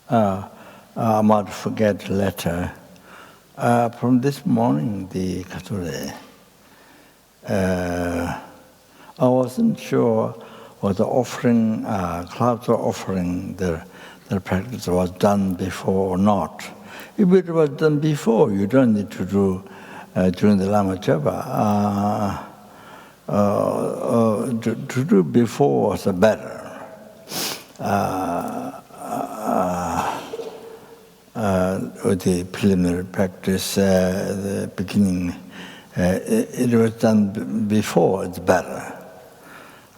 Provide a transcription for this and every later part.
I might forget later. From this morning, the Khadro, I wasn't sure whether offering, Khadro offering, the practice was done before or not. If it was done before, you don't need to do during the Lama Chöpa. To do before was better. With the preliminary practice, the beginning, it was done before, it's better.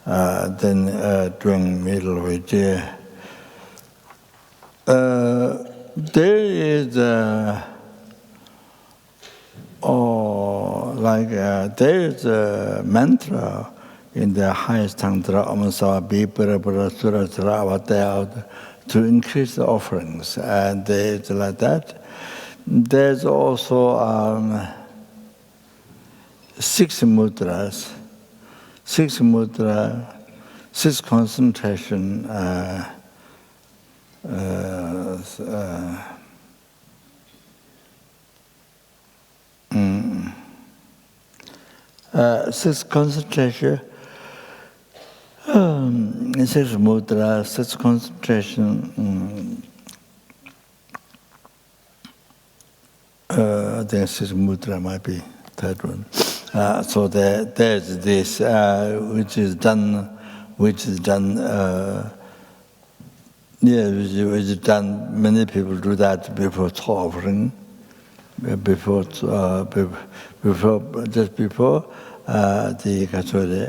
Then during middle of it, there is there is a mantra in the highest tantra, to increase the offerings, and it's like that. There's also 6 mudras, 6 concentration, 6 concentration, 6 mudra, 6 concentration. I think 6 mudra might be third one. So there's this, which is done. Which is done. Many people do that before offering, just before the Khadro.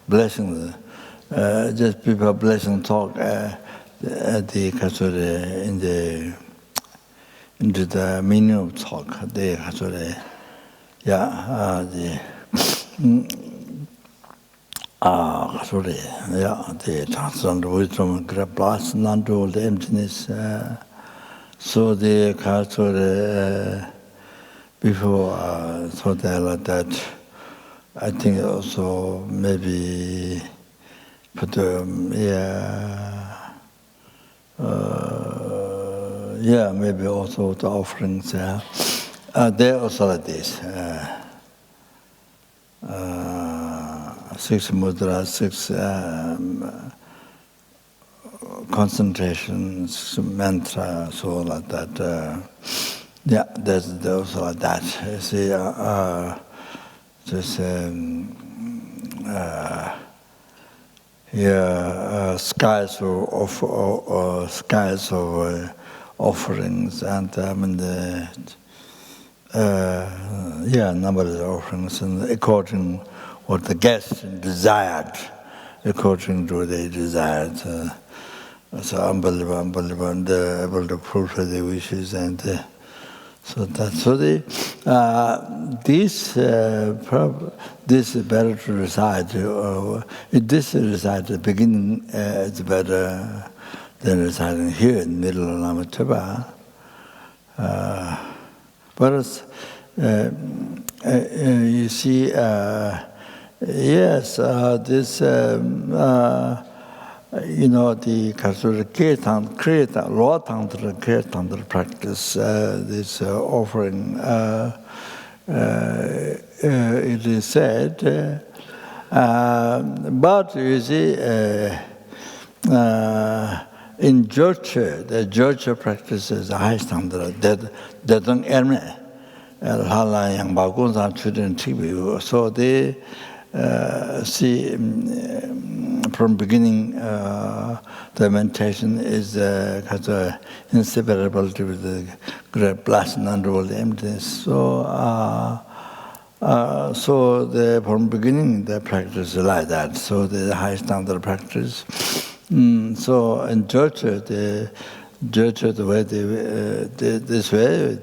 Blessing, just people blessing talk the Khadro into the meaning of talk. The Khadro, the transcendental wisdom, grabs not all the emptiness. So the Khadro. Before something like that, I think also maybe put maybe also the offerings. They're also like this. 6 mudras, 6 concentrations, mantra, so like that. There's also like that. You see, skies of offerings, and number of offerings, and according what the guest desired, according to what they desired. So unbelievable, and able to fulfill their wishes, and this is better to recite. This recite at the beginning is better than reciting here in the middle of Lama Chöpa. But you see, yes, this. The Khadro raw tantra, Kriya tantra practice, this offering, it is said, but you see, in Jyocha, the Jyocha practices the highest tantra, they don't earn so they see from beginning, the meditation is kind of inseparable to the great blessing underworld emptiness. So from beginning the practice is like that. So the high standard practice. So in church, the way this way,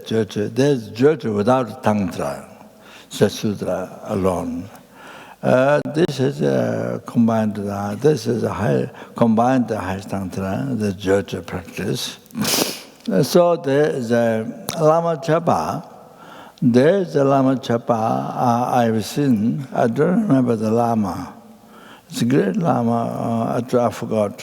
there's church without tantra, sutra alone. This is combined. This is combined high tantra, the church practice. So there is a Lama Chapa. There's a Lama Chapa I've seen. I don't remember the Lama. It's a great Lama. I forgot.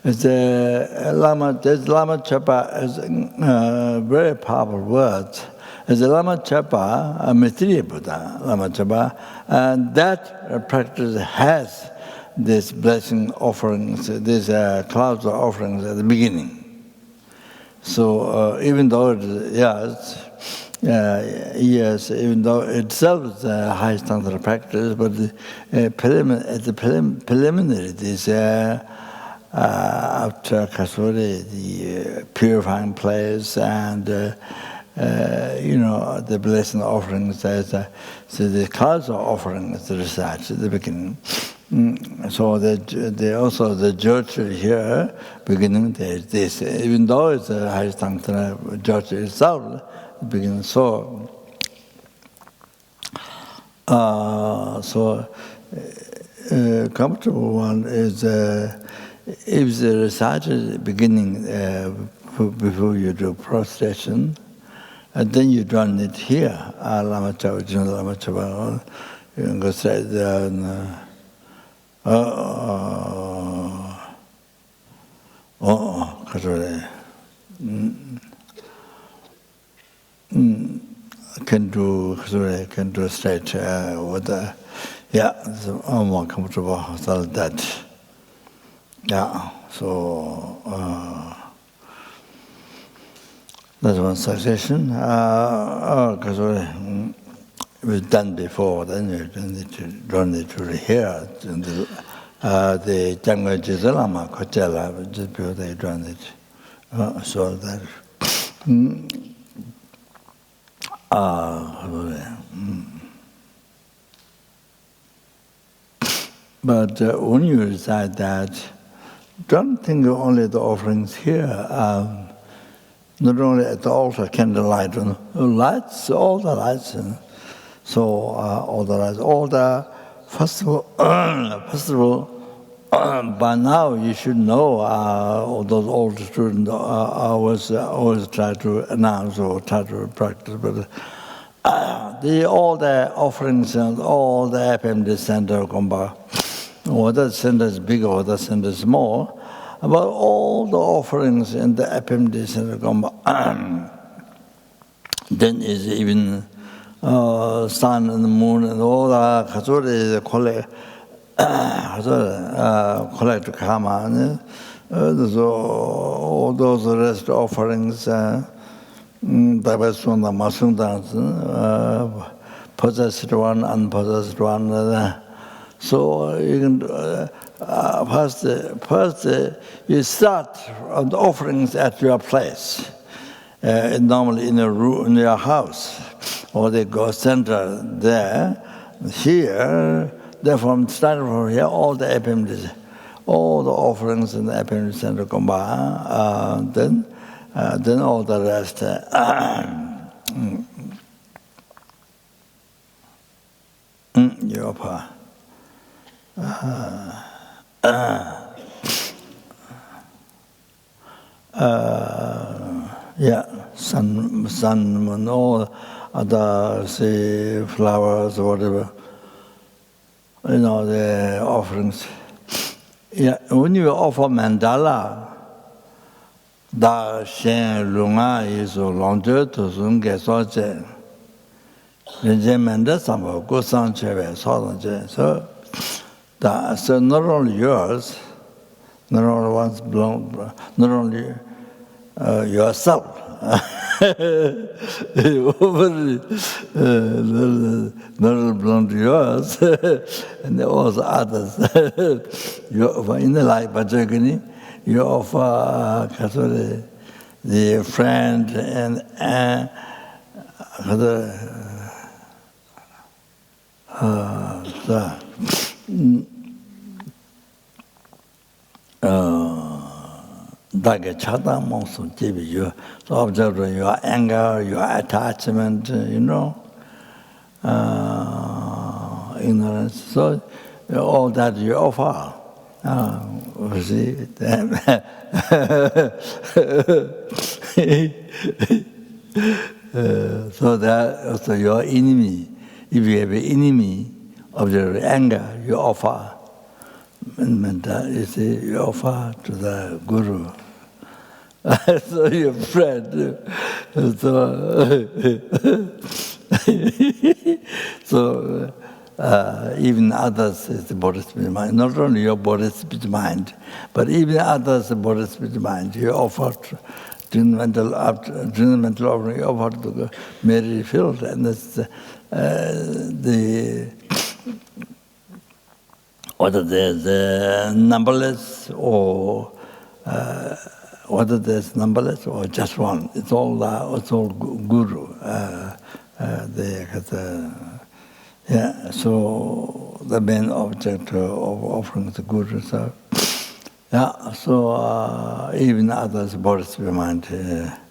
It's a Lama. There's Lama Chapa is a very powerful word. It's a Lama Chapa, a Maitreya Buddha, Lama Chapa, and that practice has this blessing offerings, these clouds of offerings at the beginning. So even though yes, even though itself is a high standard practice, but the preliminary, this after Kasuri, the purifying place and the blessing offerings, so the clouds of offerings recite at the beginning. So also the church here, beginning there's this, even though it's a high tantra church itself, beginning so. Comfortable one is if the recital beginning before you do prostration, and then you join it here. Lama Chapa, Lama Chapa, you can go straight there and Khadro, can do straight with the, it's more comfortable without that. Yeah, so that's one suggestion. Because it was done before, then you don't need to hear the Jangwa Jizalama, Kochela, just before they done it. So that. But when you recite that, don't think only the offerings here. Not only at the altar, candlelight, lights, all the lights. So all the lights, all the festival, by now you should know, all those old students always try to announce or try to practice, but all the offerings and all the FMD center come by. Whether the center is big or the center is small, about all the offerings in the FMD center come by. Then is even sun and the moon and all the Khadro collect to come on. All those rest offerings, Dabasunda, Masunda, possessed one, unpossessed one. So you can first you start on the offerings at your place, normally in a room in your house, or they go center there. Here, starting from here, all the FMDs, all the offerings in the FMD center come by. Then all the rest. Yopa. Sun, moon, all other say flowers or whatever. The offerings. When you offer mandala, da shen lunga is a longer to soon get such a manda samba, go san cheve, so so not only yours, not only one's belong, not only yourself. Not belong to yours, and also others. you offer in the life, but you offer the friend and so observe your anger, your attachment, ignorance. So all that you offer. See, so that also your enemy, if you have an enemy of your anger, you offer. You see, you offer to the Guru. So your friend. So even others is the bodhisattva mind. Not only your bodhisattva mind, but even others' bodhisattva mind. You offer during the mental offering, you offer to Mary Field, and that's whether there's numberless or whether there's numberless or just one. It's all Guru. So the main object of offering the Guru. So even others bodhisattva mind,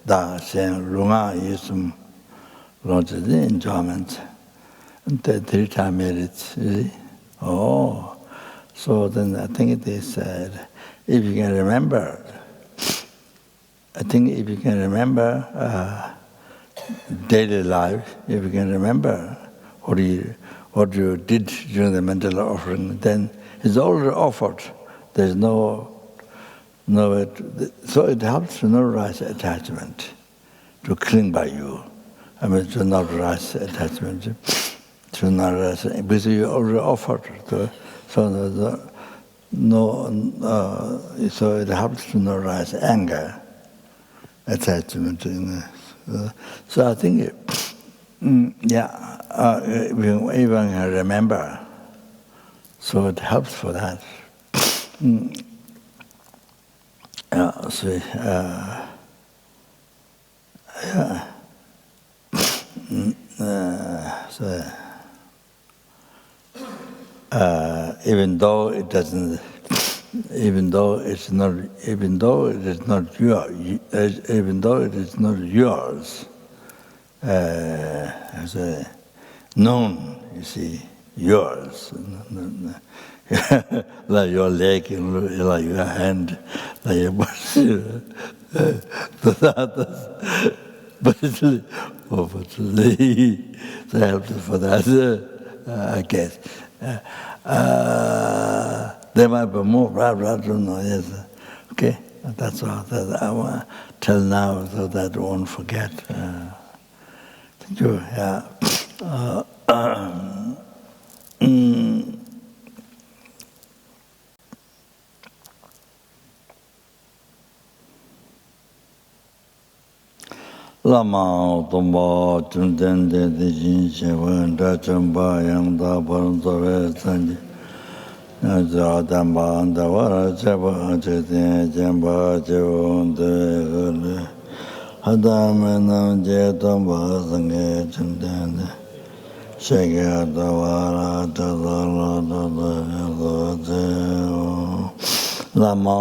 da shen runga yisum launches the enjoyment. And the 3 times merits. So then I think it is said, if you can remember, daily life, if you can remember what you did during the mental offering, then it's already offered. There's so it helps to not rise attachment, to cling by you. To not rise attachment, to not rise, because you already offered. So it helps to not rise anger, attachment. So I think, even remember. So it helps for that. Even though it is not yours, known, you see, yours, like your leg, like your hand, like your body, but it's so helpful for that, I guess. There might be more, I don't know, yes. Okay, that's all that I want to tell now so that I won't forget. Thank you, Lama Tomba Chunten de Jin Shewan Da Chumba Yang Da Paran Sove Sanji Naja Damba Andavara Cheba Chetin Jemba Chevon De Gale Hadamenam Je Tomba Sange Chunten de Shege Dawara Chadala Dada Lama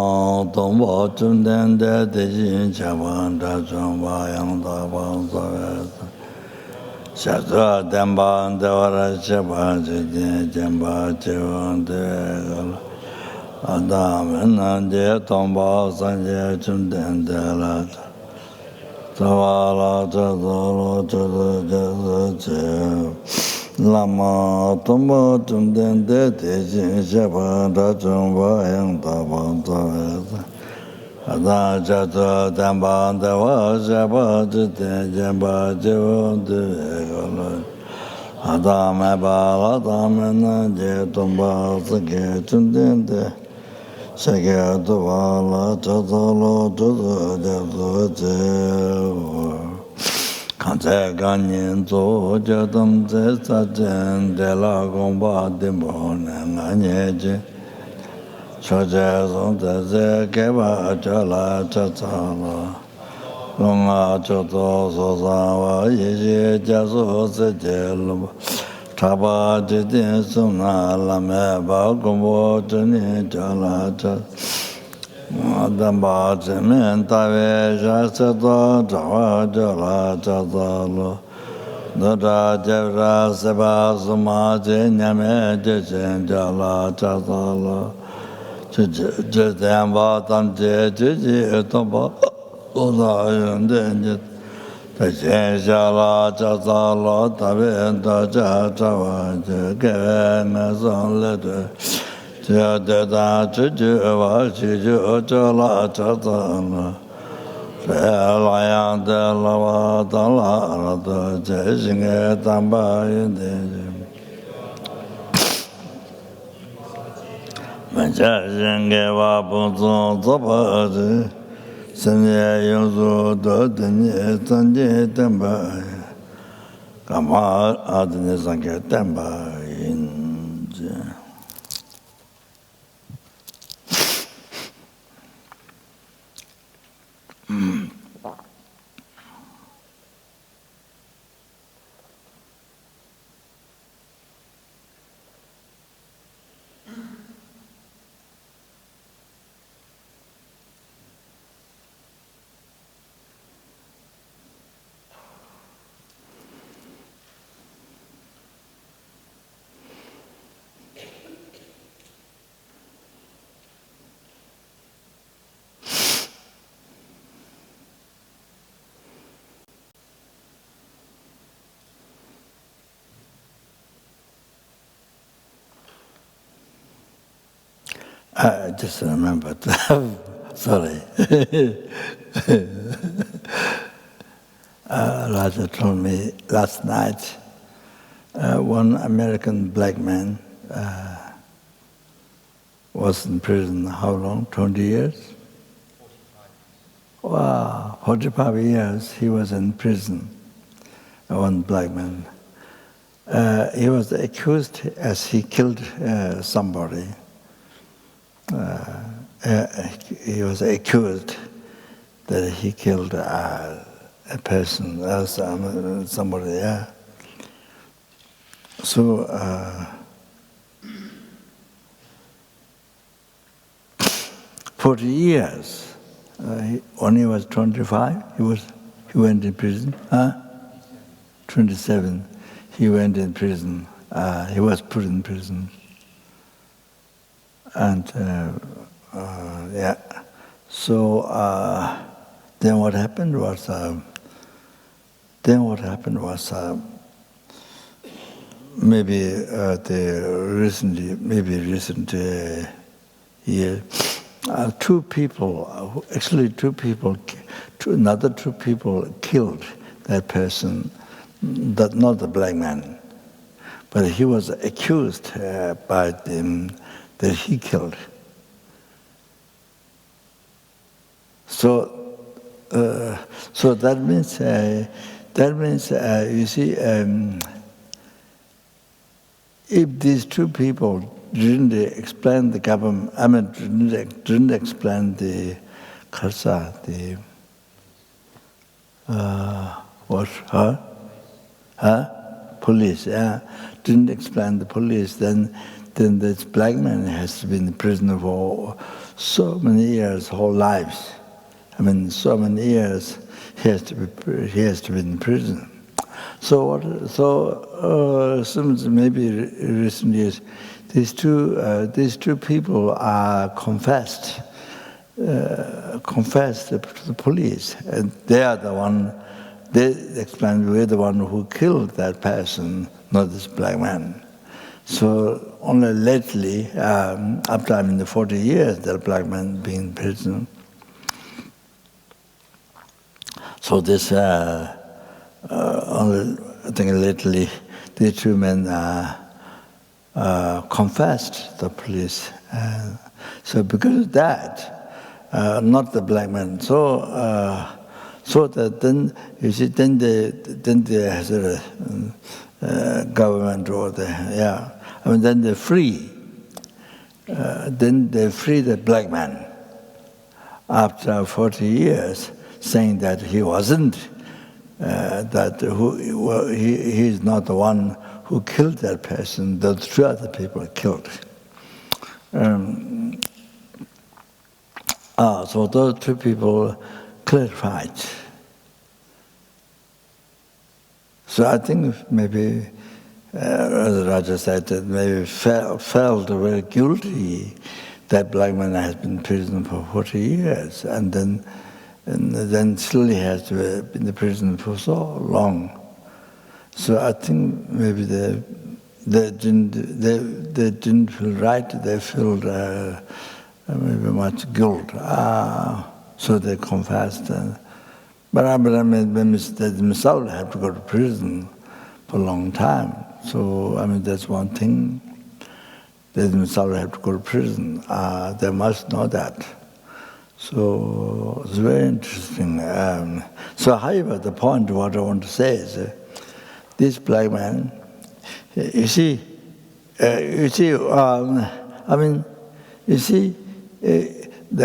Tomba Chunten de Jin Shewan Da Chumba Yang Da Paran Sove Shadra Damba Andavara Cheba Chetin Jemba Chevon De Gale Hadamenam Je Tomba Sange Chunten de La Tavala Chadala Chadala Lama Tomba Chunten de Jin Shewan Da Chumba Yang Da Paran Sove Ada Chadra Damba Andavara Cheba Chetin Jemba Chevon De Gale Hadamenam Je Tomba Sange Chunten de Shage Dawala Chadala Chadala Kanse Ganyin Zo Jadam Ze Sajen De La Gomba Dimbo Nanga Nyeje Chojazon Daze Keva Jala Chatala Longa Choto Sosawa Yeji Jaso Sejel Taba Jidin Sumna Lame Bagumbo Jani Jala Chat Damba Jimin Tawe Jasato Jawa Jala Chatalo Dora Jevra Seba Suma Jinyame Jijin Jala Chatalo Jidamba Tamje Jiji Tomba Oda Yunde Tajin Jala Chatalo Tabe Daja Jawa Jige Nezon Lede Jadeda Jiji Eva Jiji Jala Chatalo Layan de Lava Dala Jijinge Tamba Yunde Manjajinge wa bunzong zoba sanye yonzo do denye zanje tenba kama adne zanje tenba yinje. I just remembered. Sorry. Raja told me last night, one American black man was in prison, how long? 20 years? 45. Wow, 45 years he was in prison, one black man. He was accused as he killed somebody. He was accused that he killed a person, somebody. Yeah. So 40 years. When he was 25, he went in prison. 27, he went in prison. He was put in prison. And yeah, so then what happened was maybe recent year, two people killed that person, not the black man, but he was accused by them that he killed. So that means you see, if these two people didn't explain the government, didn't explain the khalsa, the police, didn't explain the police, then this black man has been in prison for so many years, whole lives. I mean, so many years he has to be in prison. So since maybe recent years, these two people are confessed to the police, and they are the one. They explain we're the one who killed that person, not this black man. So only lately, after 40 years, that black man being in prison. So this, only I think lately, these two men confessed the police. So because of that, not the black man. So that then you see, then they has a government or then they free then they freed the black man after 40 years, saying that he wasn't, that he is not the one who killed that person, the two other people killed. So those two people clarified. So I think maybe, as Raja said, that maybe felt very guilty that black man has been in prison for 40 years, and then still he has to be in the prison for so long. So I think maybe they didn't feel right. They felt maybe much guilt. So they confessed. But I mean, they themselves have to go to prison for a long time. So I mean, that's one thing. They themselves have to go to prison. They must know that. So it's very interesting. So however, the point what I want to say is, this black man, you see, the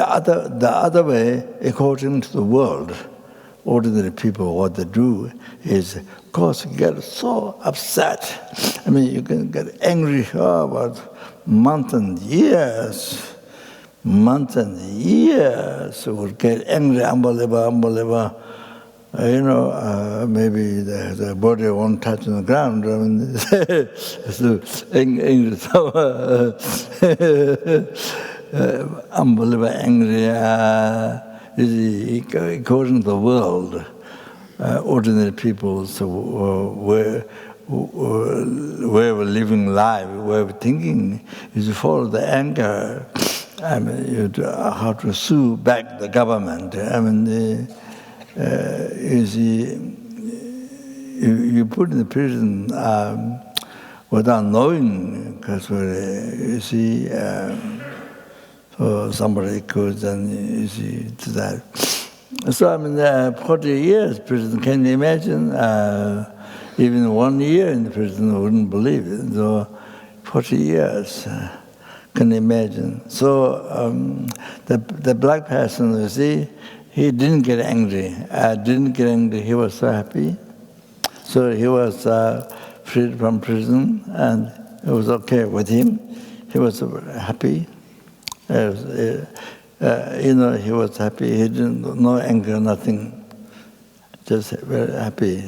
other way, according to the world, ordinary people, what they do is, of course, get so upset. I mean, you can get angry about months and years, would get angry, unbelievable. Maybe the body won't touch on the ground. I mean, so angry, unbelievable angry. According to the world, ordinary people, so where we're living life, where we're thinking, is to follow the anger. I mean, how to sue back the government. I mean, you put in the prison without knowing, because so somebody could, and to that. So I mean, 40 years prison. Can you imagine? Even 1 year in the prison, I wouldn't believe it. So 40 years. Can you imagine? So the black person, you see, he didn't get angry. He was so happy. So he was freed from prison, and it was okay with him. He was happy. He was happy. He didn't, no anger, nothing. Just very happy.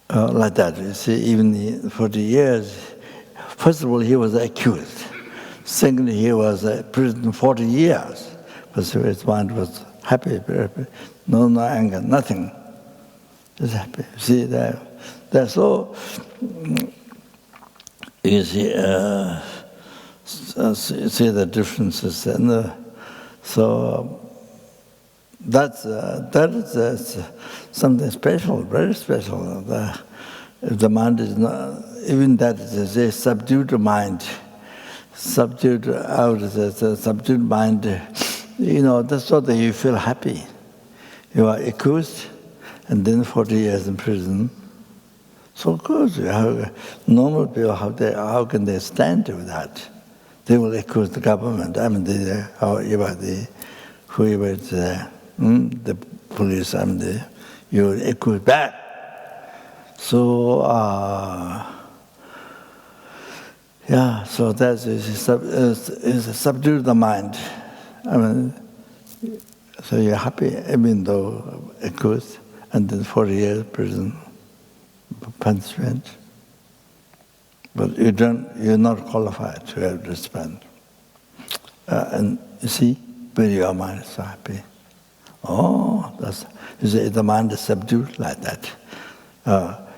Like that. You see, even 40 years, first of all, he was accused. Secondly, he was in prison 40 years. But his mind was happy, very happy. No anger, nothing. Just happy. See, that's so, you see, see the differences. And so that is something special, very special. The mind is not, even that is a subdued mind. Subdued out, the subdued mind, that's what you feel happy. You are accused, and then 40 years in prison. So of course, normal people, how can they stand with that? They will accuse the government. I mean, whoever is the police, I mean, you will accuse back. So, so that is subdue the mind. I mean, so you're happy, even though accused, and then 40 years prison punishment. But you're not qualified to have this spend. And you see, but your mind is so happy. You see, the mind is subdued like that.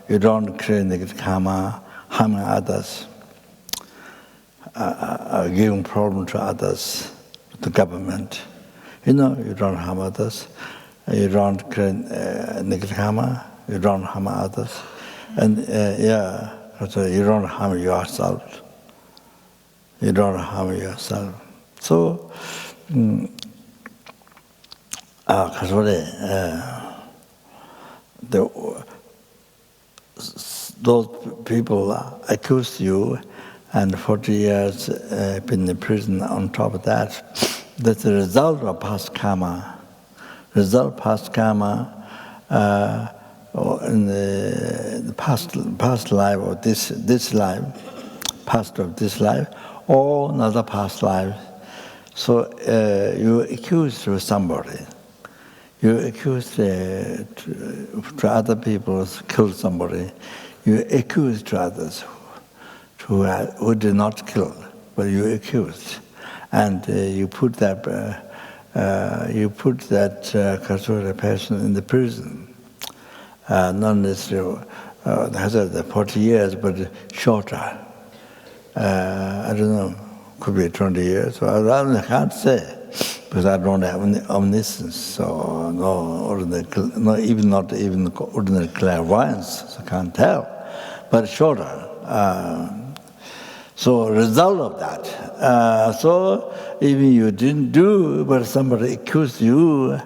You don't create negative karma, harming others, giving problem to others, the government. You don't harm others. You don't create negative karma. You don't harm others. And so you don't harm yourself. You don't harm yourself. So, those people accuse you, and 40 years been in prison on top of that. That's the result of past karma. Result past karma in the past life or this life, past of this life, or another past life. So you accuse to somebody. You accuse to other people kill somebody. You accuse to others who did not kill, but you accused, and you put that Khadrola person in the prison. Not necessarily the 40 years, but shorter. I don't know, could be 20 years. So I can't say because I don't have omniscience, so not even ordinary clairvoyance, so I can't tell. But shorter. So result of that. So even you didn't do, but somebody accused you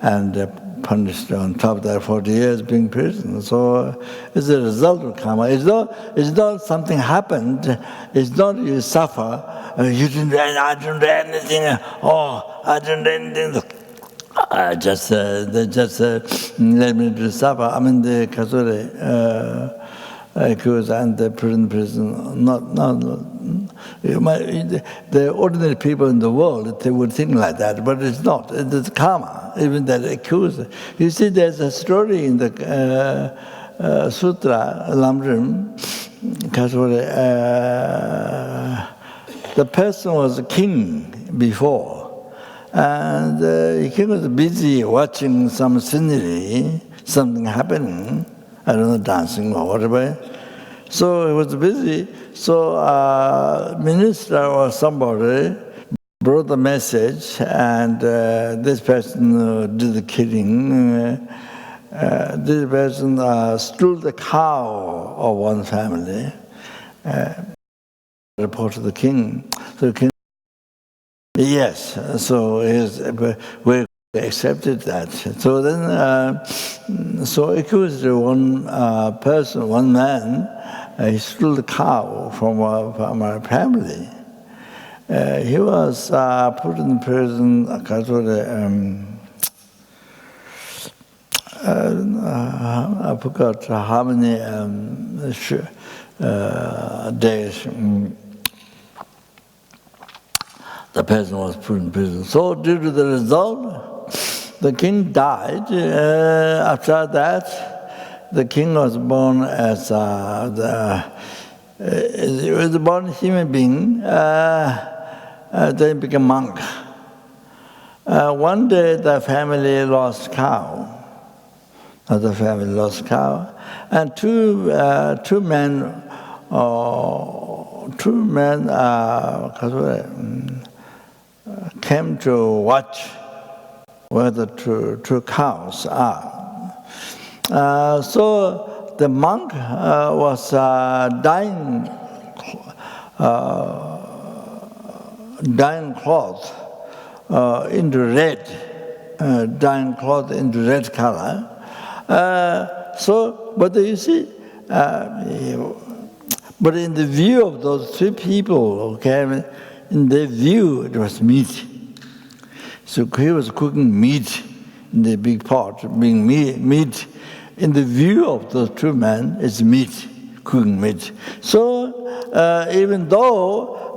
and punished on top of that 40 years being in prison. So it's a result of karma. It's not something happened. It's not you suffer. I didn't do anything. I didn't do anything. They just let me to suffer. I mean the Khadrola accused and the prison. The ordinary people in the world, they would think like that, but it's not. It's karma. Even that accused. You see, there's a story in the Sutra, Lamrim, the person was a king before, and the king was busy watching some scenery, something happening, I don't know, dancing or whatever. So he was busy. So a minister or somebody brought the message, and this person did the killing. This person stole the cow of one family. Report to the king. So the king, yes. So we accepted that. So then, so accused one person, one man. He stole the cow from our family. He was put in prison. I forgot how many days the person was put in prison. So due to the result, the king died. After that, the king was born as he was born human being. Then he became monk. One day, the family lost cow. The family lost cow, and two men came to watch where the two cows are. So the monk was dyeing cloth into red, dyeing cloth into red color. But you see, but in the view of those three people, okay, in their view it was meat. So he was cooking meat in the big pot, being meat. In the view of those two men, it's meat, cooking meat. So even though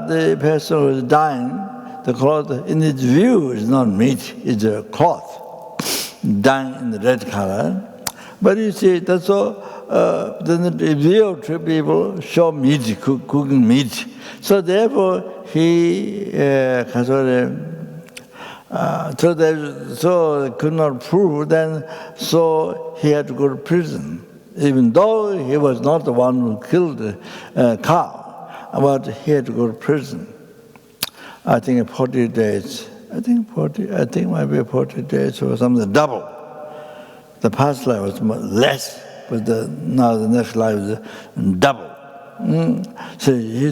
the person was dyeing the cloth, in its view, it's not meat, it's a cloth, dyeing in the red color. But you see, that's all, then the view of two people show meat, cooking meat. So therefore, he so could not prove, then so he had to go to prison, even though he was not the one who killed the cow, but he had to go to prison. I think 40 days. I think it might be 40 days or something, double. The past life was less, but now the next life is double. So he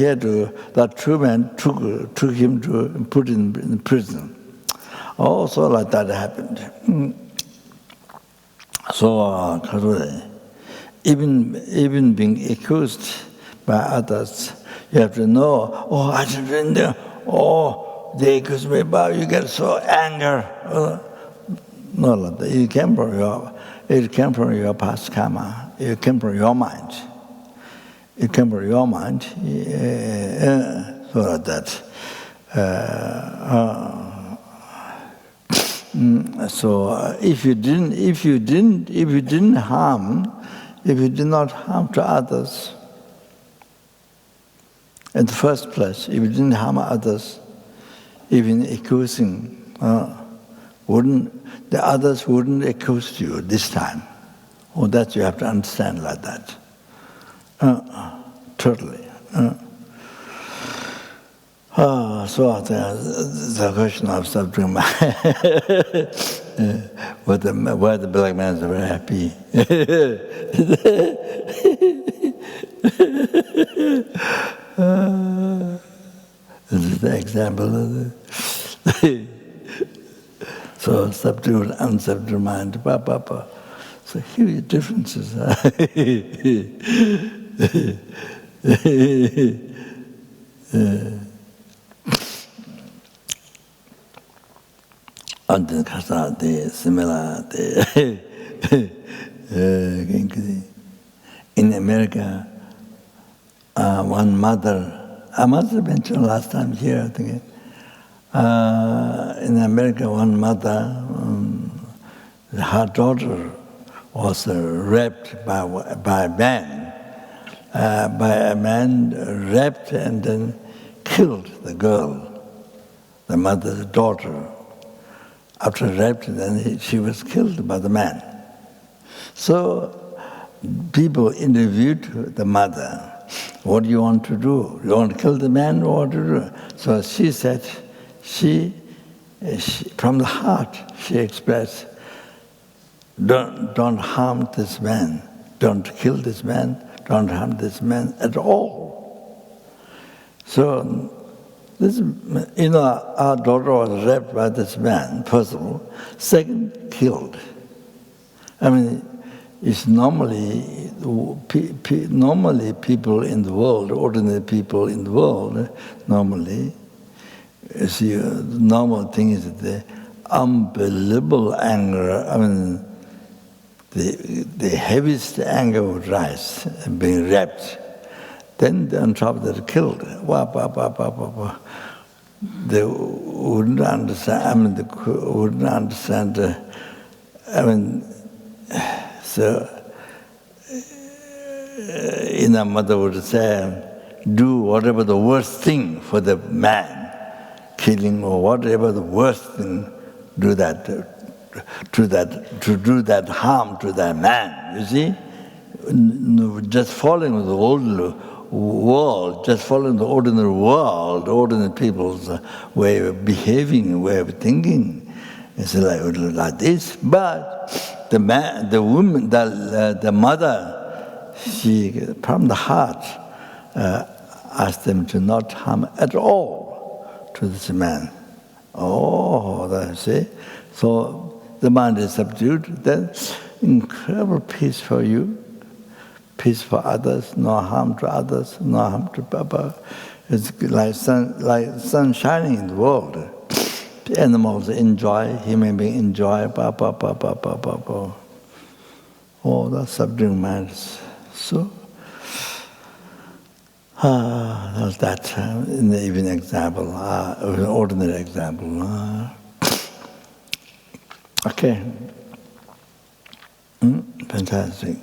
had to, that true man took him to put in prison. Also like that happened. So Khadrola, even being accused by others. You have to know, oh, I surrender, oh, they accuse me, but you get so anger. No, like that. It came from your past karma. It came from your mind. It came from your mind. So like that. So if you did not harm to others, in the first place, if you didn't harm others, even accusing, the others wouldn't accuse you this time. Oh, that you have to understand like that. Totally. So the question of subduing why the black man is very happy. This is the example of it. So subdued, unsubdued mind, So huge differences. Similar. In America, one mother, I must have mentioned last time here, I think. In America, one mother, her daughter was raped by a man, raped and then killed the girl, the mother's daughter. After raped, then she was killed by the man. So people interviewed the mother. What do you want to do? You want to kill the man or what to do? So she said, she from the heart, she expressed, don't harm this man. Don't kill this man. Don't harm this man at all. So, our daughter was raped by this man, first of all. Second, killed. I mean, it's normally people in the world, ordinary people in the world, normally, the normal thing is the unbelievable anger. I mean, the heaviest anger would rise, being raped. Then on top of that, killed. They wouldn't understand. They wouldn't understand. So a mother would say, do whatever the worst thing for the man, killing or whatever the worst thing, do that, to do that harm to that man. You see, just following the old world, just following the ordinary world, ordinary people's way of behaving, way of thinking. It's like this. But the man, the woman, the mother, she from the heart asked them to not harm at all to this man. Oh, see. So the mind is subdued. Then incredible peace for you. Peace for others, no harm to others, no harm to Papa. It's like sun shining in the world. The animals enjoy, human beings enjoy, Papa. Oh, that subduing mind is so. That's that. In the even example, an ordinary example. Okay. Fantastic.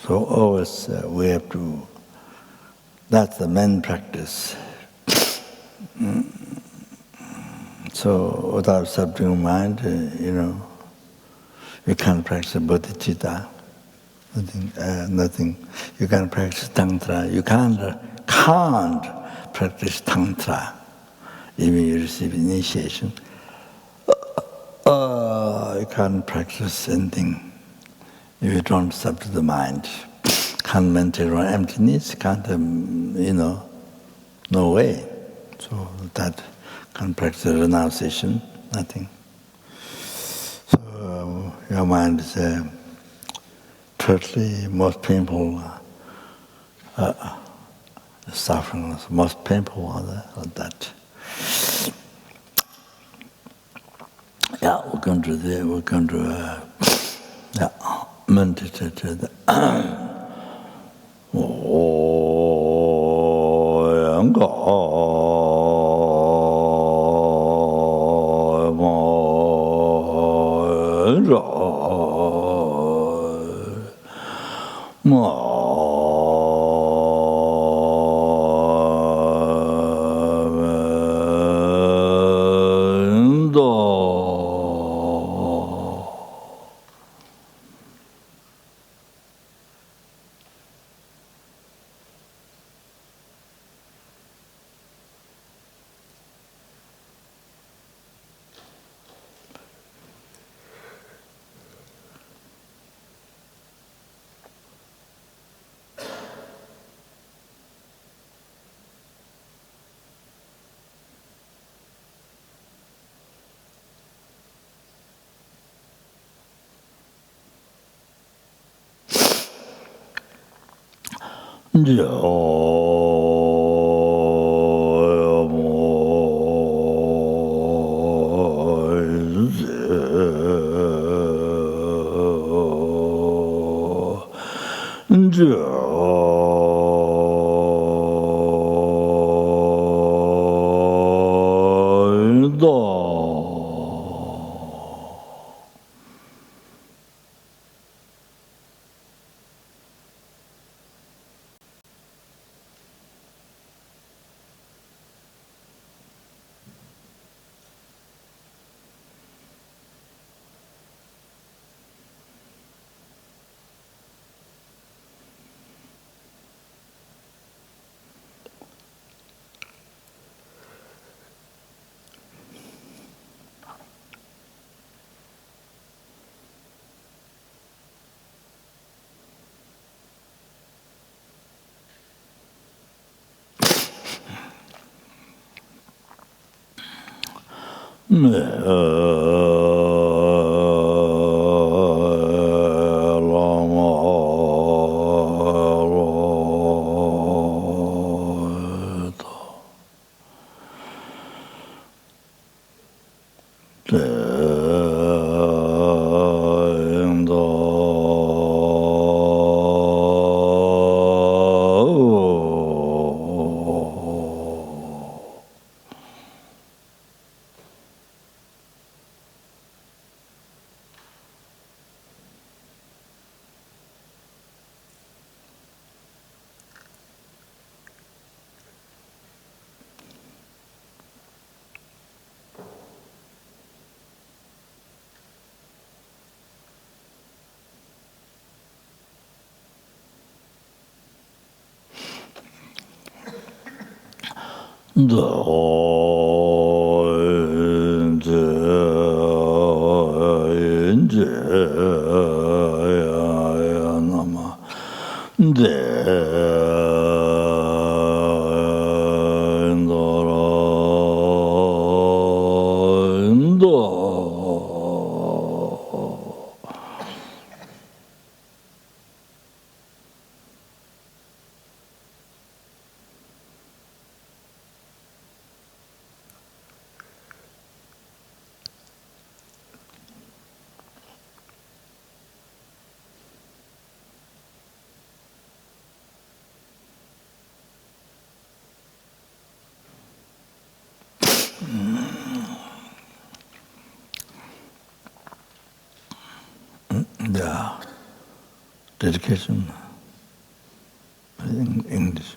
So always we have to, that's the main practice. So without subduing mind, you can't practice bodhichitta, nothing. You can't practice tantra. You can't practice tantra, even you receive initiation. You can't practice anything. If you don't subdue the mind, can't meditate on emptiness, can't, no way. So that can't practice renunciation, nothing. So your mind is totally most painful The suffering is most painful on that. Yeah, we're going to meditate to the dedication in English.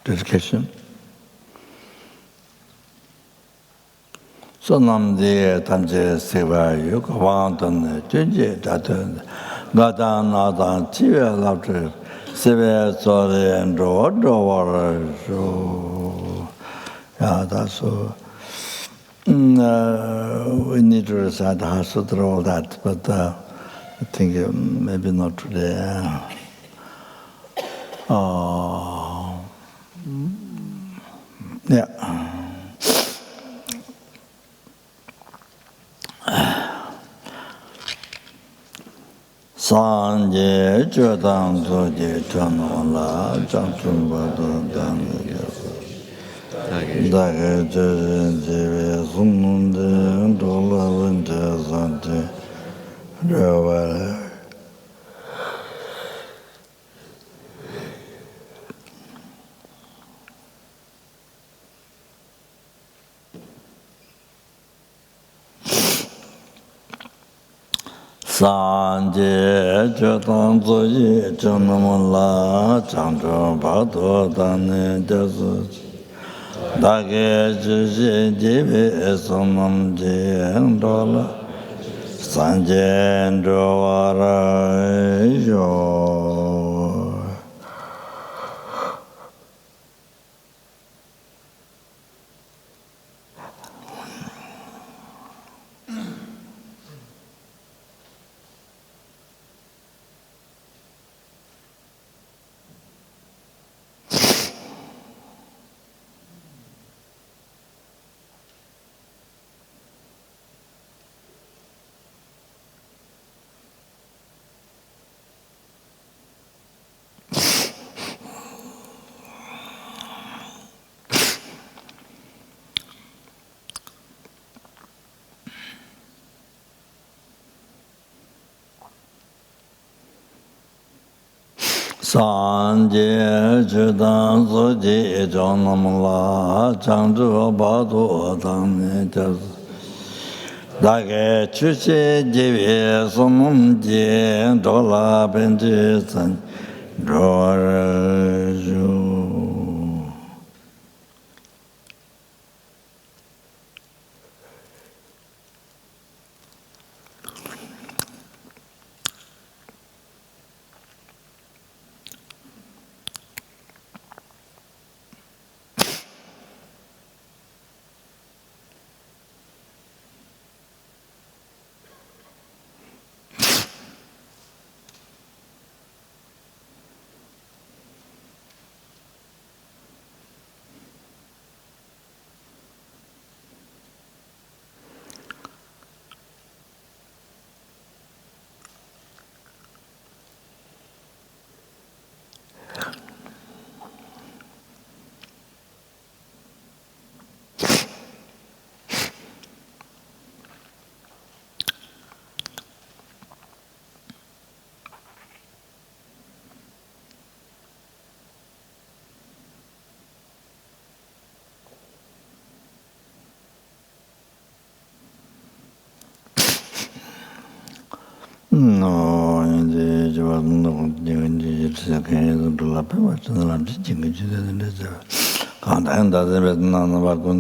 Dedication. Sonamdi tamje seva yuk wangton junje datun gadan nadan chive lapte seve sore and so yeah, that's so. We need to recite the Sutra, all that, but I think maybe not today. Yeah. Sanje Jodang Zoje Chanola Janchumba Dage Jeve Sunde Dola Vente Sante Ravale Sanje Jodang Zoje Chanola Janchumba Dane Jasu Dage Jeve Sunam Dola Sanje Dovara Yo Sanje Judan Soji Jonamla Changzhu Badu Dang Jas Dage Chuchi Jivi Sunum Ji Dola Benji San Dorju No, indeed, you wasn't doing the lap watching the lamp sitting in the can't end that with none of our good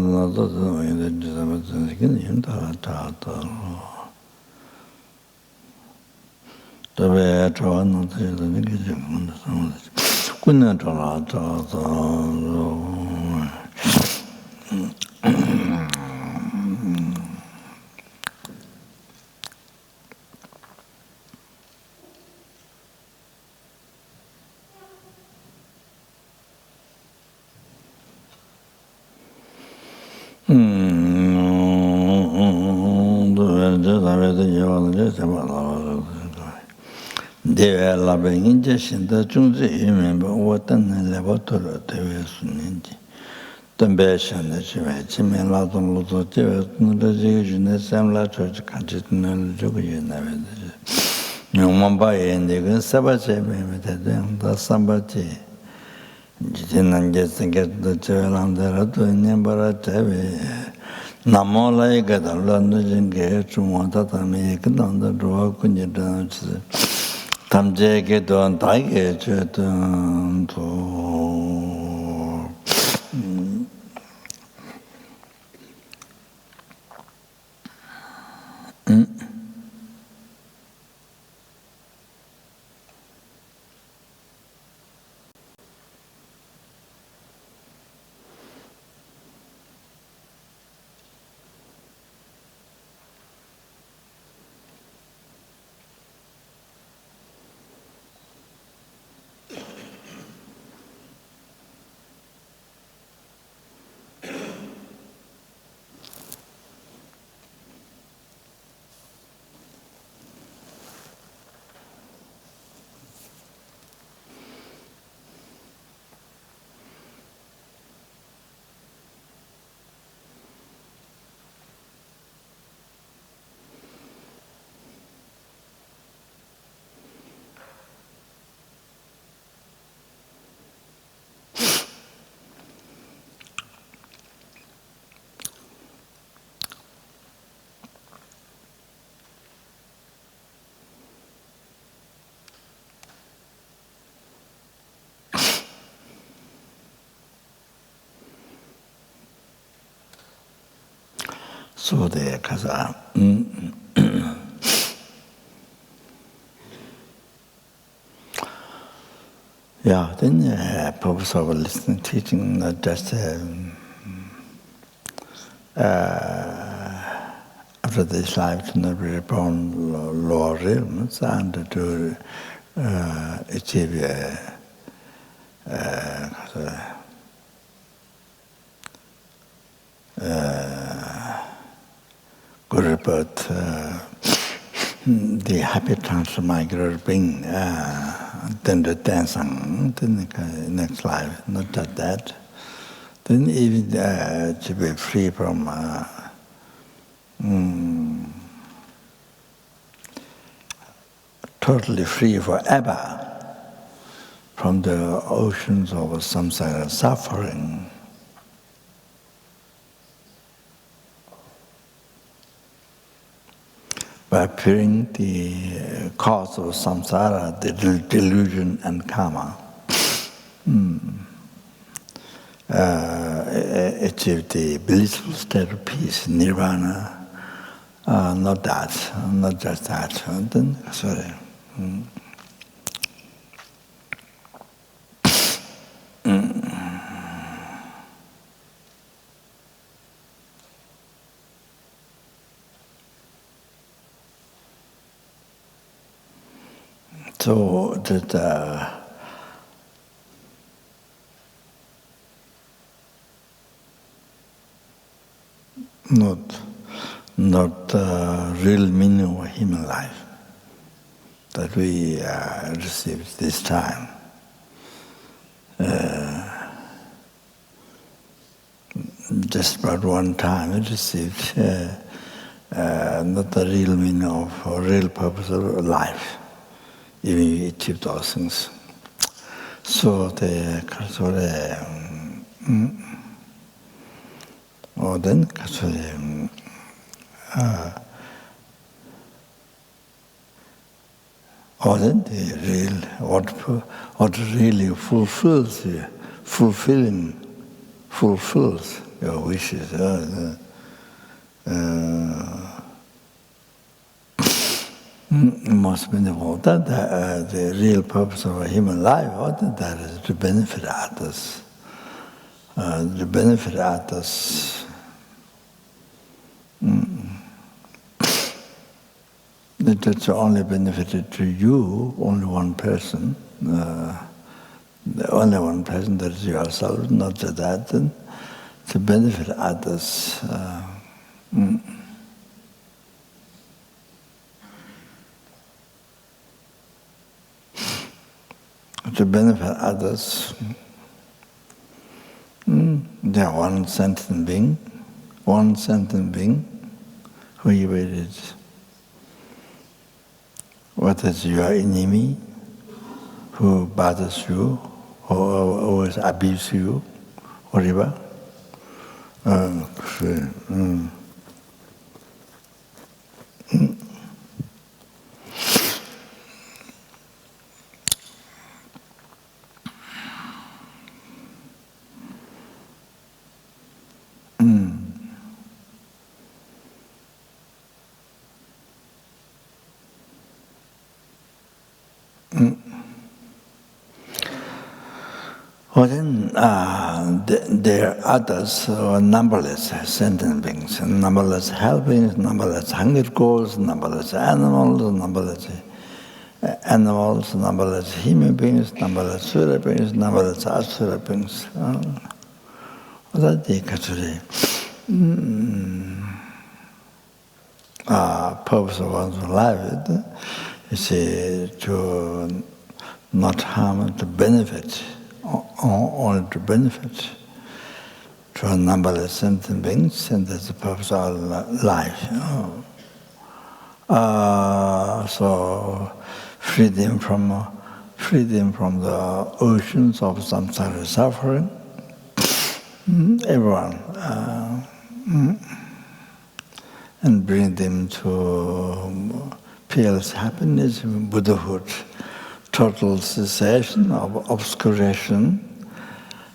the way I try not to the negative on the sound. Couldn't Deve la benginja shinda chungzi yimimba watan levatoro dewe suninji. Tambe shanda chive chime la tong luto dewe nura jiga june semla chochi kanchi tunel jogo yuna vede. Nyungmamba yendiga saba chebe mete dengda samba chi. Jiti nange singet chive lamdara tu nyambara chebe. Namo lai gada landa jinge chungwa tatami ekdanda ruwa kunji dana chise. Tamjeke don taige chetan to so there, Kaza. Yeah, then purpose of listening, teaching, not just after this life to not be reborn lower realms and to achieve good rebirth, the happy transmigrator being, then the dancing, then the next life, not just that. Then even to be free from totally free forever from the oceans of samsara suffering. By appearing the cause of samsara, the delusion and karma, achieve the blissful state of peace, nirvana. Not that, not just that. Then, sorry. So that not real meaning of human life that we received this time. Just about one time we received not the real meaning of or real purpose of life. Even we achieve those things. So the Khadrola, or then Khadrola, or then the real, what really fulfills your wishes. Most meaningful. That the real purpose of a human life, that is to benefit others. To benefit others. That's only benefited to you, only one person. The only one person, that is yourself, not just that. To benefit others. To benefit others. They are one sentient being, who you is. What is your enemy, who bothers you, who always abuses you, whatever. Well, then there are others who are numberless sentient beings, numberless health beings, numberless hunger goals, numberless animals, numberless human beings, numberless sura beings, numberless asura beings. That's the purpose of one's life is to not harm, to benefit. Only to benefit to a numberless sentient beings, and that's the purpose of life. So freedom from the oceans of samsara suffering. Everyone, and bring them to peerless happiness, Buddhahood. Total cessation of obscuration,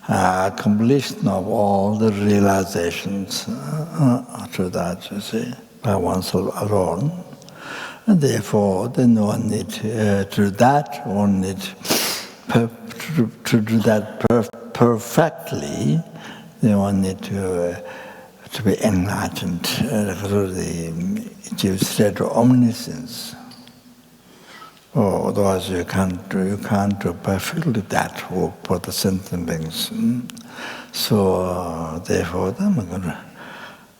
completion of all the realizations through that, you see, by oneself alone. And therefore, then one need to do that, one need to do that perfectly, then one need to be enlightened, through the state of omniscience. Otherwise, you can't do perfectly that work for the sentient beings. So therefore, I'm going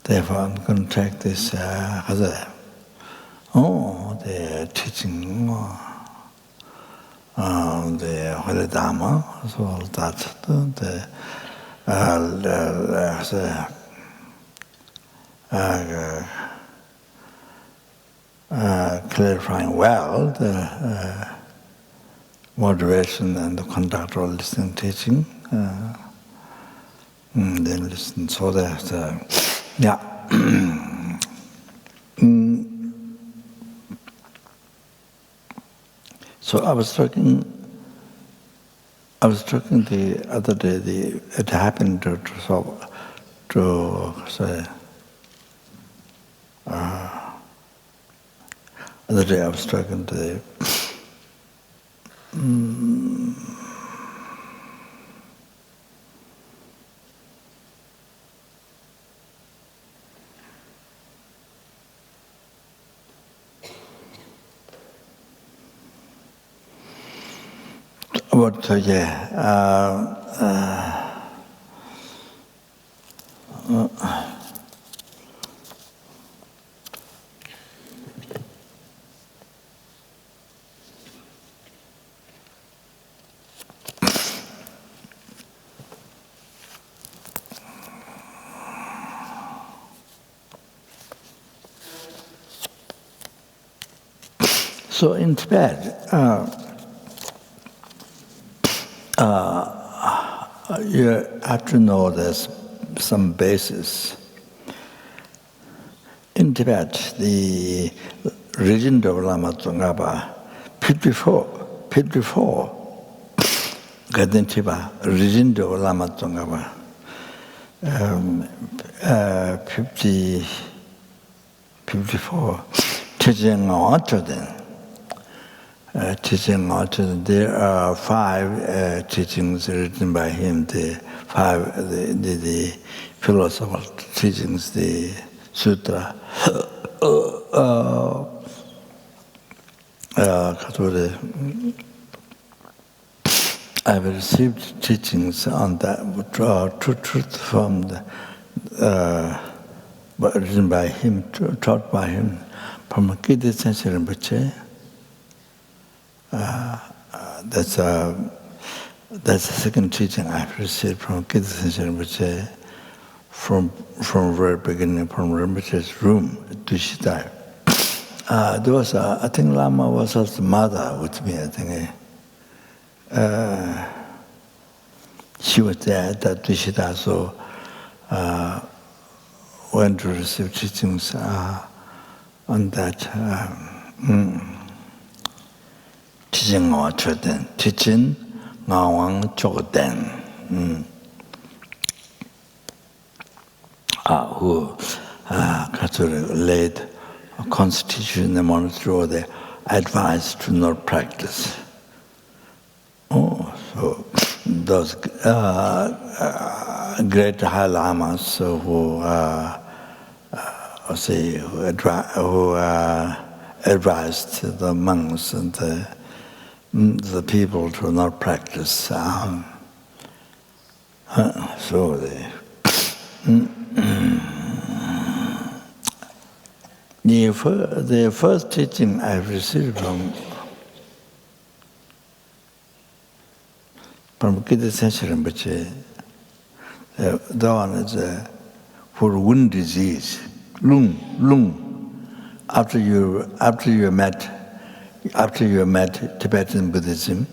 to take this as the teaching, the Holy Dharma, so that clarifying well the moderation and the conduct of listening teaching. Then listen, so that, yeah. So I was talking the other day. It happened to say. The other day I was talking to the so in Tibet, you have to know there's some basis. In Tibet, the regent of Lama Tsongkhapa, 54, Gadintiba, regent of Lama Tsongkhapa, 54, teaching there are 5 teachings written by him, the philosophical teachings, the sutra. I've received teachings on that, truth from written by him, taught by him, from Khadro Rinpoche. That's the second teaching I've received from Khadro Rinpoche, from very beginning, from Rinpoche's room, bodhichitta. There was, I think Lama was also mother with me, I think. She was there at that bodhichitta, so went to receive teachings on that. Teaching or choden, teaching ngawang choden, who laid a constitution in the monastery, or the advice to not practice. So those great High Lamas who advised the monks and the people to not practice. So the first teaching I've received from Khadro Rinpoche, the one is for wound disease, lung. After you met Tibetan Buddhism,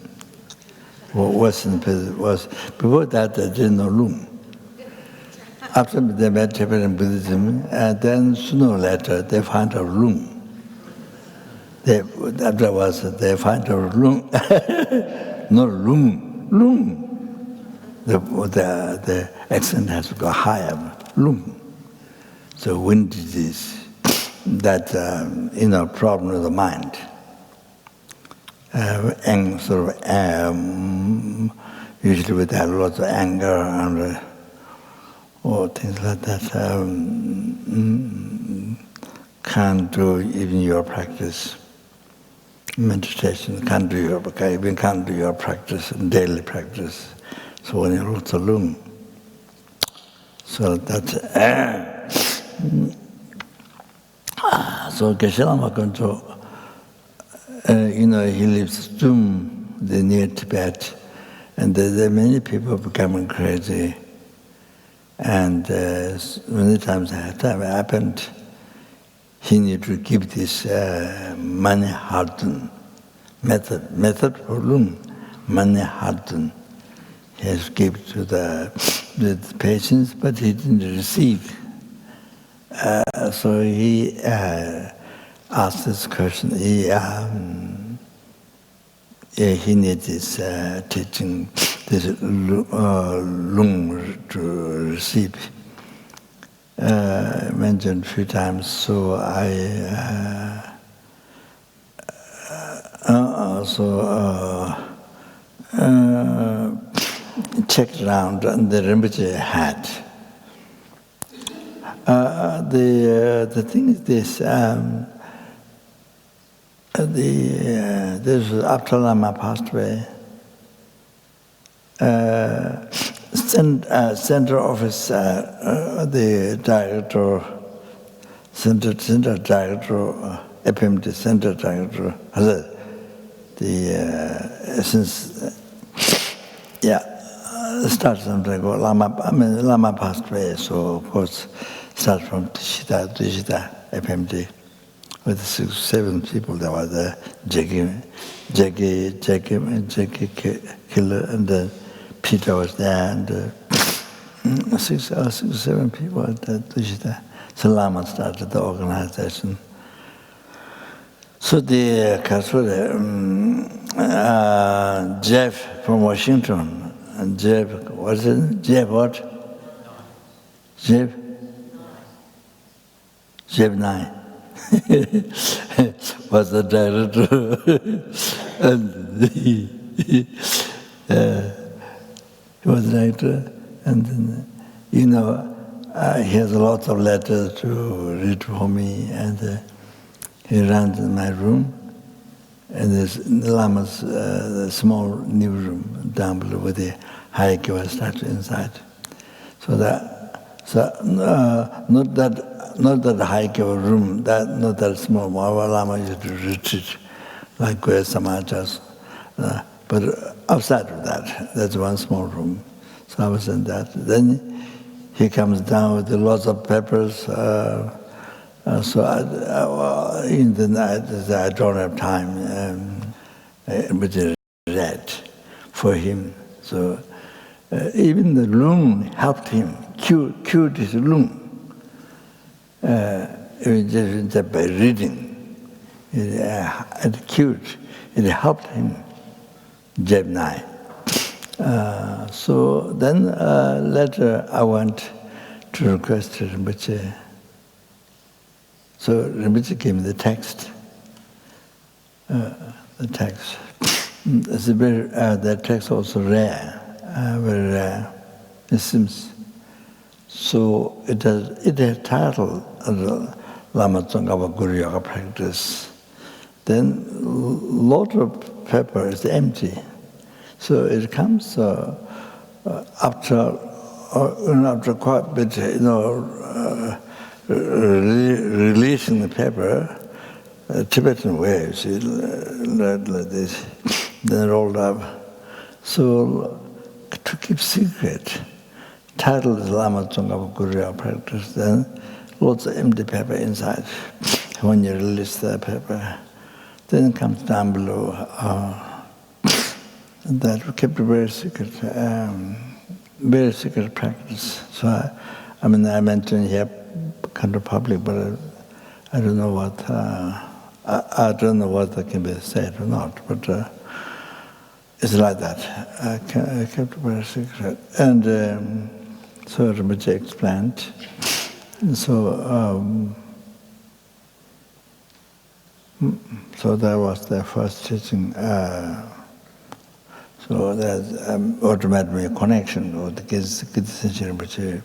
Western Buddhism, before that they didn't know lung. After they met Tibetan Buddhism, and then sooner or later they find out lung. Afterwards they find out lung, not lung. the accent has to go higher, lung. So wind disease, that problem of the mind. Usually with that, lots of anger and or things like that. Can't do even your practice. Meditation can't do your practice, daily practice. So when you're lots of lung. So that's so Geshe-Lama Khenpo, he lives near Tibet, and there are many people becoming crazy. And many times that happened, he needed to give this Manhattan method for lung, Manhattan. He has to give to the patients, but he didn't receive. So he asked this question. He needs this teaching, this lung to receive. Mentioned a few times. So I checked around, and the Rinpoche had. The thing is this. This was after Lama passed away. Center office, the director, center director, FMD center director, started something ago. Lama passed away, so of course, start from Dishita, FMD, with 6 or 7 people that were there, Jackie Killer, and Peter was there, and 6 or 7 people at Dishita. So Lama started the organization. So the Khadro, Jeff from Washington, and Jeff, what's it? Jeff what? Jeff 9 was the director, and he was the director, and then, he has a lot of letters to read for me, and he runs in my room, and there's Lama's small new room down below with the Hayakiwa statue inside. So not that Hayakiwa room, not that small. Lama used to retreat like Goya Samajas, but outside of that, that's one small room. So I was in that. Then he comes down with lots of papers. So in the night, I don't have time, but I read for him. So even the lung helped him, cured his lung. Just by reading, it cured, it helped him, Jeb 9. So then later I went to request Rinpoche. So Rinpoche gave me the text. The text. It's that text also rare, very rare. It seems. So it has title Lama Tsongkhapa Guru Yoga Practice. Then lot of paper is empty. So it comes after quite a bit, releasing the paper, Tibetan waves, like this, then rolled up. So to keep secret, title is Lama Tsongkhapa Guru Yoga Practice, then lots of empty paper inside when you release the paper. Then it comes down below. That we kept a very secret practice. So I mentioned here kind of public, but I don't know what I don't know what can be said or not. But it's like that. I kept it very secret. And so Rinpoche explained. So that was their first teaching. So that automatically a connection with the Kidsinchi Rinpoche.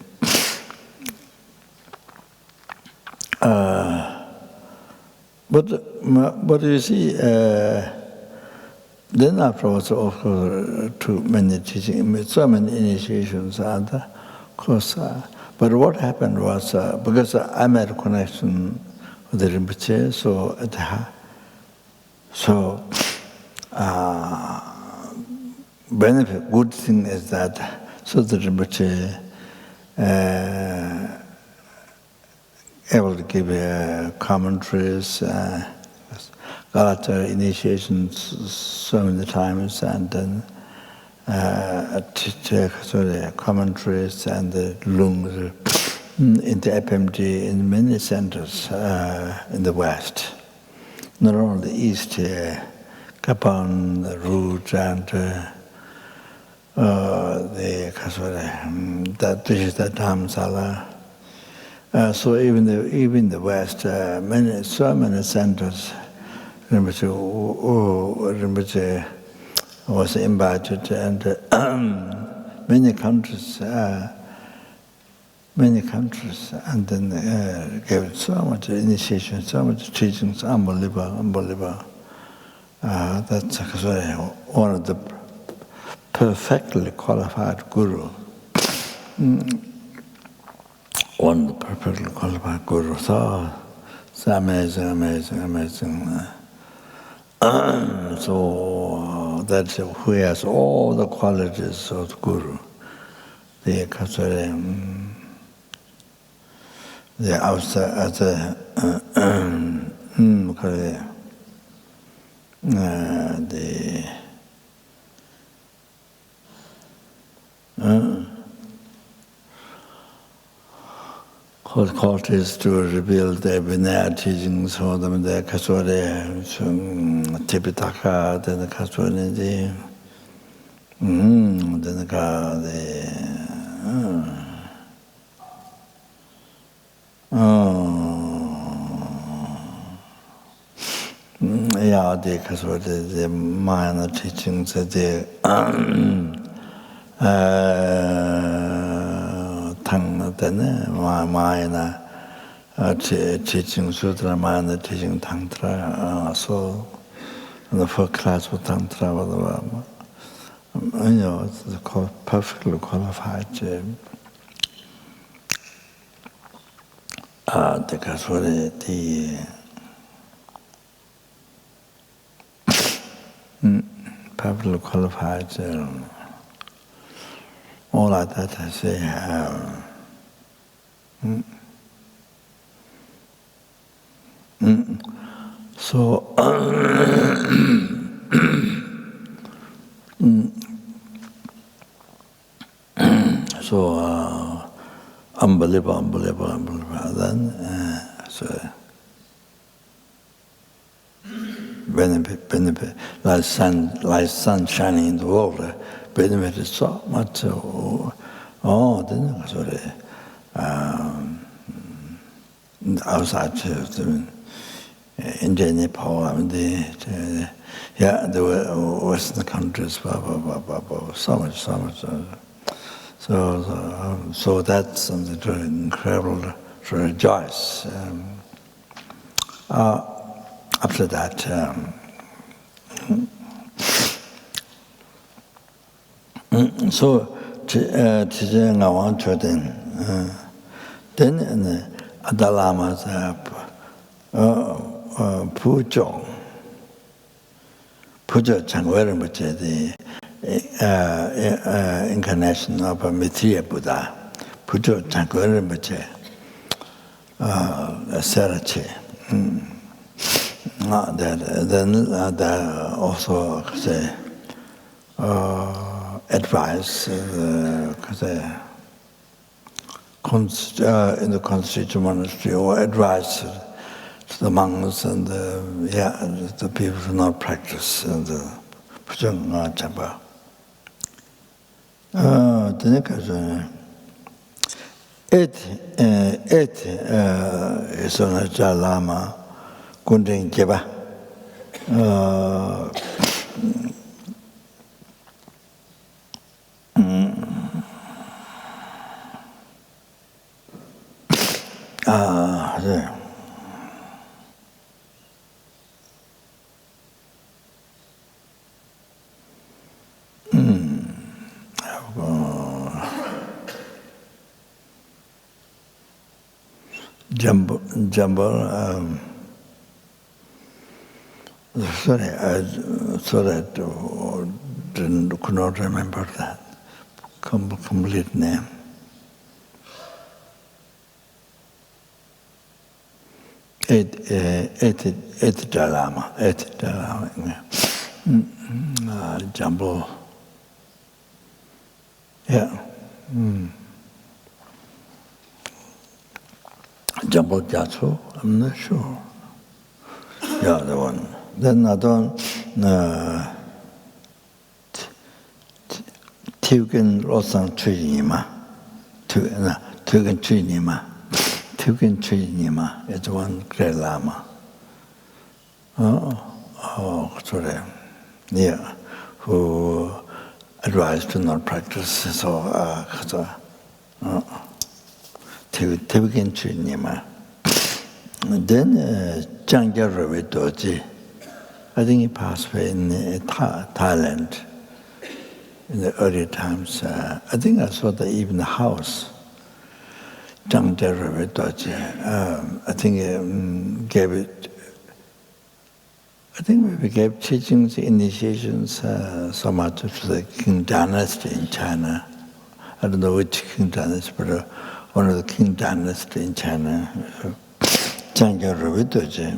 But you see, then afterwards, of course, too many teaching, so many initiations, and of course. But what happened was because I made a connection with the Rinpoche, benefit, good thing is that so the Rinpoche able to give commentaries, got initiations so many times, and then commentaries and lungs in the FMD in many centers in the West, not only the East, Kapan, the Root, and that is the Dhammasala. So even the West, so many centers, Rinpoche was invited, and many countries, and then gave so much initiation, so much teachings, unbelievable. That's one of the perfectly qualified guru. One of the perfectly qualified guru. So it's amazing. So that's who has all the qualities of the guru. The outside, qualities to reveal the Vinaya teachings for them, the Kasore, Tipitaka, then the Kasore, then the the Kasore, the minor teachings, the minor teaching sutra, minor teaching tantra, so the first class of tantra, it's perfectly qualified. Because for the perfectly qualified, all like that, I say. So, unbelievable. Then, benefit, like sun shining in the water, benefited so much. Then outside India, Nepal, the Western countries, so much. So that's something incredible to rejoice. After that, so today I want to then Adalama's Pujo Changwara, which is the incarnation of Maitreya Buddha. Pujo Changwara, which is Sarache. Then also say advice in the constituent monastery, or advice to the monks and the people who not practice 부정 잡아. 그러니까 에서나 잘라마 군댕 개바 네. Jumble, sorry, could not remember that complete name. Eight Dalama. Jumble. Yeah. Jumble Jatsu, I'm not sure. Yeah, the one. Then I don't. Tugen Rosang Trinima. Tugen Trinima. Tugen Trinima is one great Lama. Sorry. Yeah. Who advised to not practice. So, Tugen Trinima. Then Jangja Ravi Doji. I think he passed away in Thailand in the early times. I think I saw even the house. Jangja Ravi Doji. I think gave it. I think we gave teachings, initiations, so much to the King Dynasty in China. I don't know which King Dynasty, but one of the King Dynasty in China. Jangja Ravi Doji.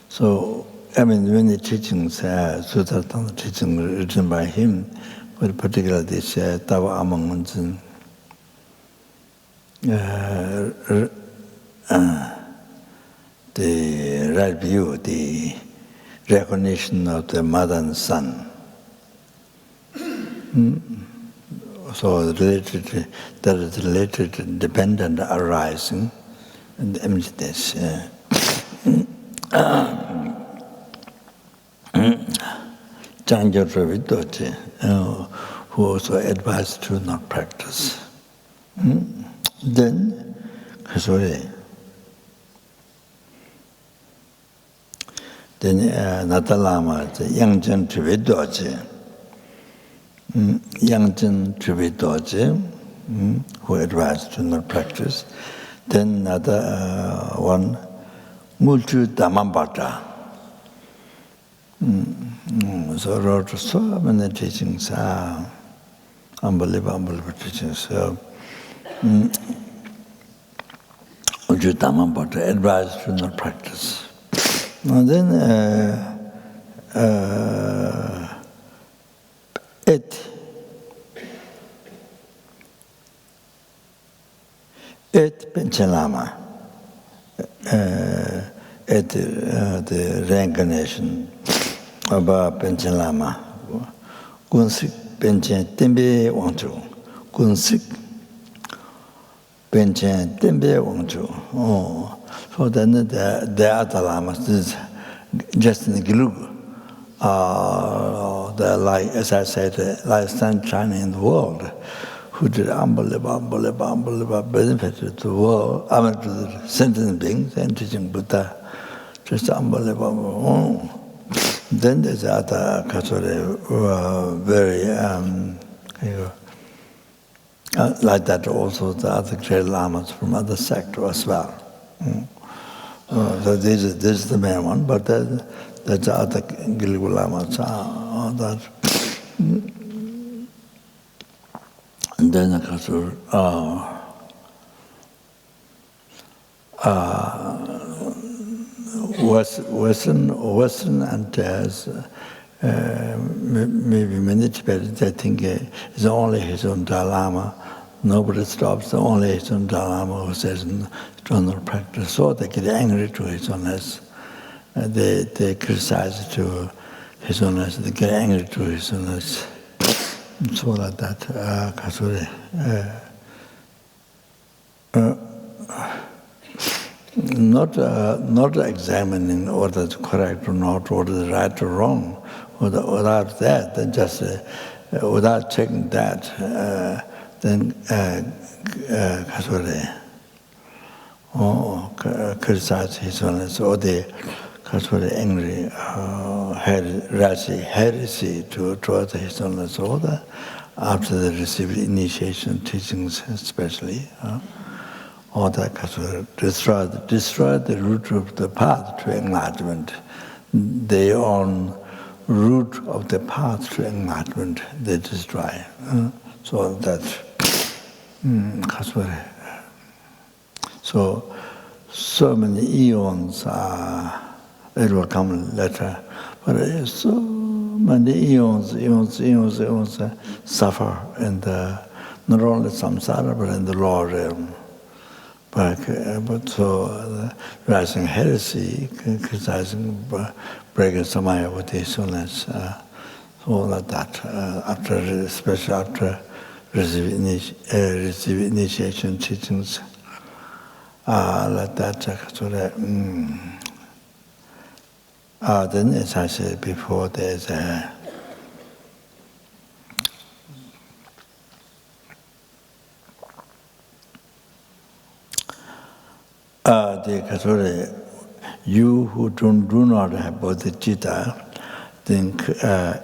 So, I mean, when the teachings, Sutta teaching written by him, but particularly this Tava Amangunzen, the right view, the recognition of the mother and son. So that is related to dependent arising and emptiness. Jangja Ravi Doji, who also advised to not practice. Then, Natalama, Yangchen Ravi Doji. Yangchen Ravi Doji, who advised to not practice. Then another one, Mulchu Dhammambhata. So wrote so many teachings, unbelievable teachings. So, Mulchu Dhammambhata advised to not practice. And then Eight Penchalama, the reincarnation of Penchalama, Gunsik Penchen Tembe Wangchu, Gunsik Penchen Tembe Wangchu. Oh, so then the other lamas is just in the Gilug. They're like, as I said, like sunshine in the world, who did unbelievable benefit to the world, I mean to the sentient beings and teaching Buddha, just unbelievable. Then there's other Khadro, who are very, like that also the other great lamas from other sectors as well. So this is the main one, but that's the other Gilgulama. That. And then Western and maybe many Tibetans, they think it's only his own Dalai Lama. Nobody stops, only his own Dalai Lama who says general practice. So they get angry to his Holiness. They criticize to his Holiness. They get angry to his Holiness. So like that, Kasuri. Not examining whether it's correct or not, whether it's right or wrong. Without that, then just without checking that, then criticize his Holiness, or they angry, heresy towards his Holiness, or after they receive initiation teachings, especially. Or that destroy the root of the path to enlightenment. Their own root of the path to enlightenment, they destroy. So that's so many eons it will come later, but so many eons suffer in the not only samsara but in the lower realm. But so rising heresy, criticizing, breaking samaya with his Holiness, so like that. Especially after receive initiation teachings, like that. Then, as I said before, there's a you who do not have bodhichitta, think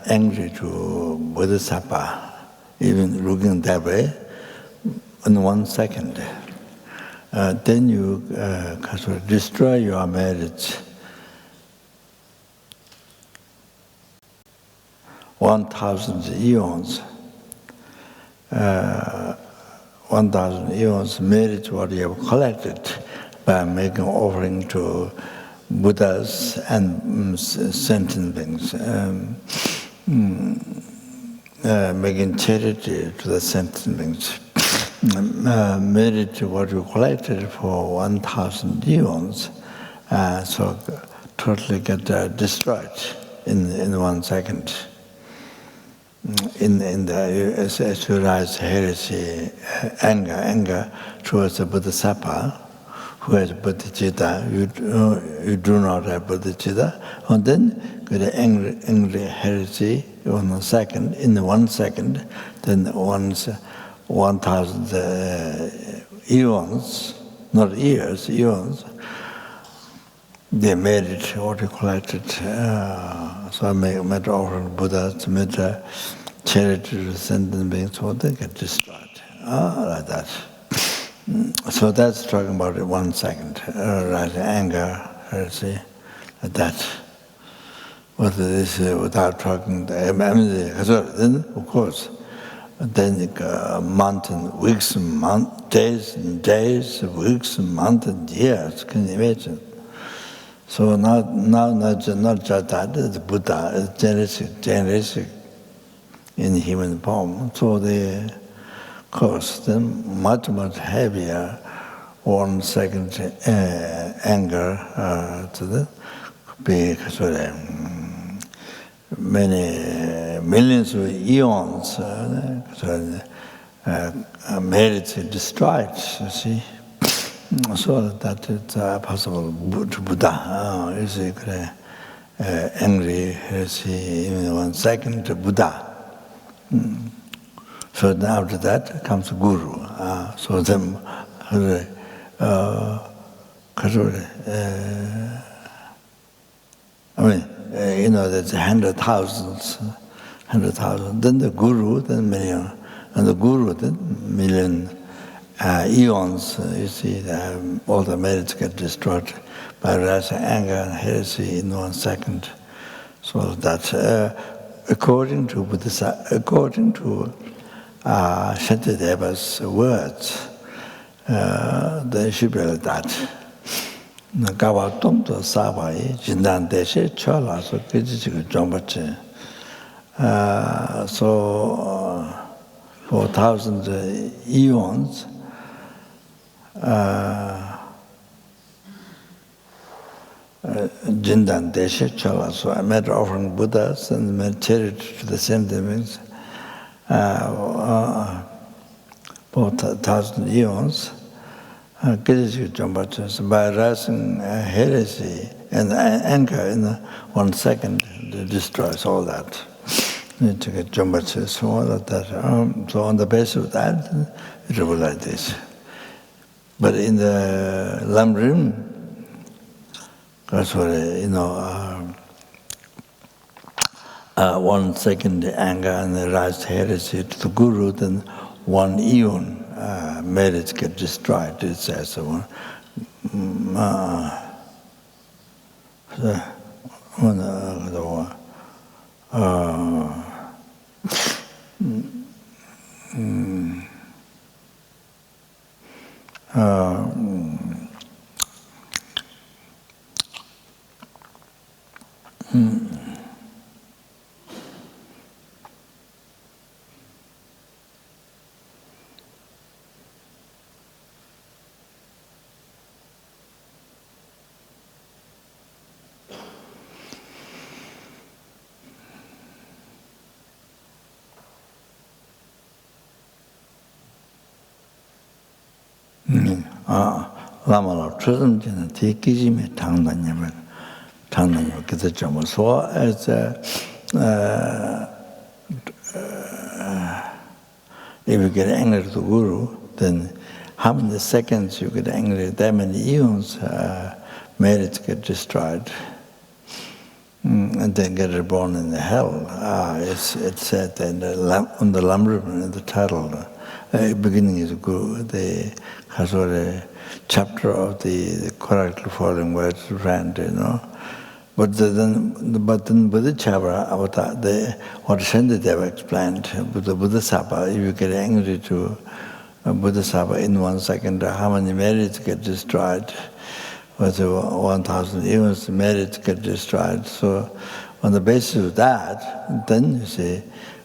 angry to bodhisattva, even looking that way, in 1 second. Then you destroy your merits. 1,000 eons. 1,000 eons merit what you have collected by making offering to Buddhas and sentient beings, making charity to the sentient beings. Merit what you collected for 1,000 eons, so totally get destroyed in 1 second. In the as you rise heresy, anger towards the Bodhisattva, who has bodhichitta, you do not have bodhichitta, and then get angry heresy in 1 second, then 1,000 eons, not years, eons, they made it, what you collected. So I made offering Buddhas, made charity to the sentient beings, so they get destroyed. Like that. So that's talking about it 1 second, right? Anger, heresy, like that. But this without talking, then of course, then mountain, weeks, days and days, weeks, months and years. Can you imagine? So not just that, it's Buddha, it's genetic in human form. So the course, then much heavier 1 second anger to the because many millions of eons merits destroyed, you see. So that it's possible to Buddha. You see, angry, you see, in 1 second to Buddha. So then after that comes Guru. So then, there's 100,000, then the Guru, then million, and the Guru, then million, eons, you see, all the merits get destroyed by rasa, anger, and heresy in 1 second. So that according to Buddha, according to Shantideva's words, they should be like that. Gawa Tumto Sabai, Jindan Deshe, Chola, so Kijichiku Jombache. So for 1,000 eons, Jindan Deshe Chola. So I made offering Buddhas and made charity to the same beings for 1,000 eons. So by arousing heresy and anger in 1 second, it destroys all that. To get Jombache, so all of that. So on the basis of that, it will be like this. But in the Lamrim, that's what, 1 second anger and the rise heresy to the Guru, then 1 eon merits get destroyed. It says so. 라마로 추즘지는 대기짐의 장난님을 그래서 좀 so as if you get angry to the Guru, then how many seconds you get angry, that many eons merits get destroyed, and then get reborn in the hell. It's said in on the Lamrim, in the title, beginning is Guru, the Khadro chapter of the correctly following words rand, But then bodhichitta, what Shantidev explained, the Buddha if you get angry to Buddha in 1 second, how many merits get destroyed? Was 1,000 eons merits get destroyed. So on the basis of that, then you see,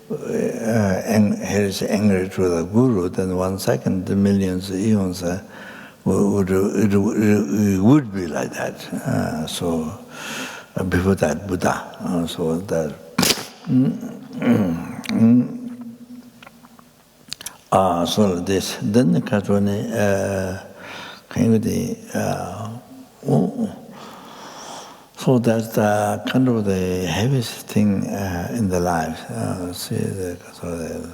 here is angry to the Guru, then 1 second, the millions of eons it would be like that. So before that, Buddha. So that. So this. Then the Khadro came with the. So that's the kind of the heaviest thing in the life. See the sorry.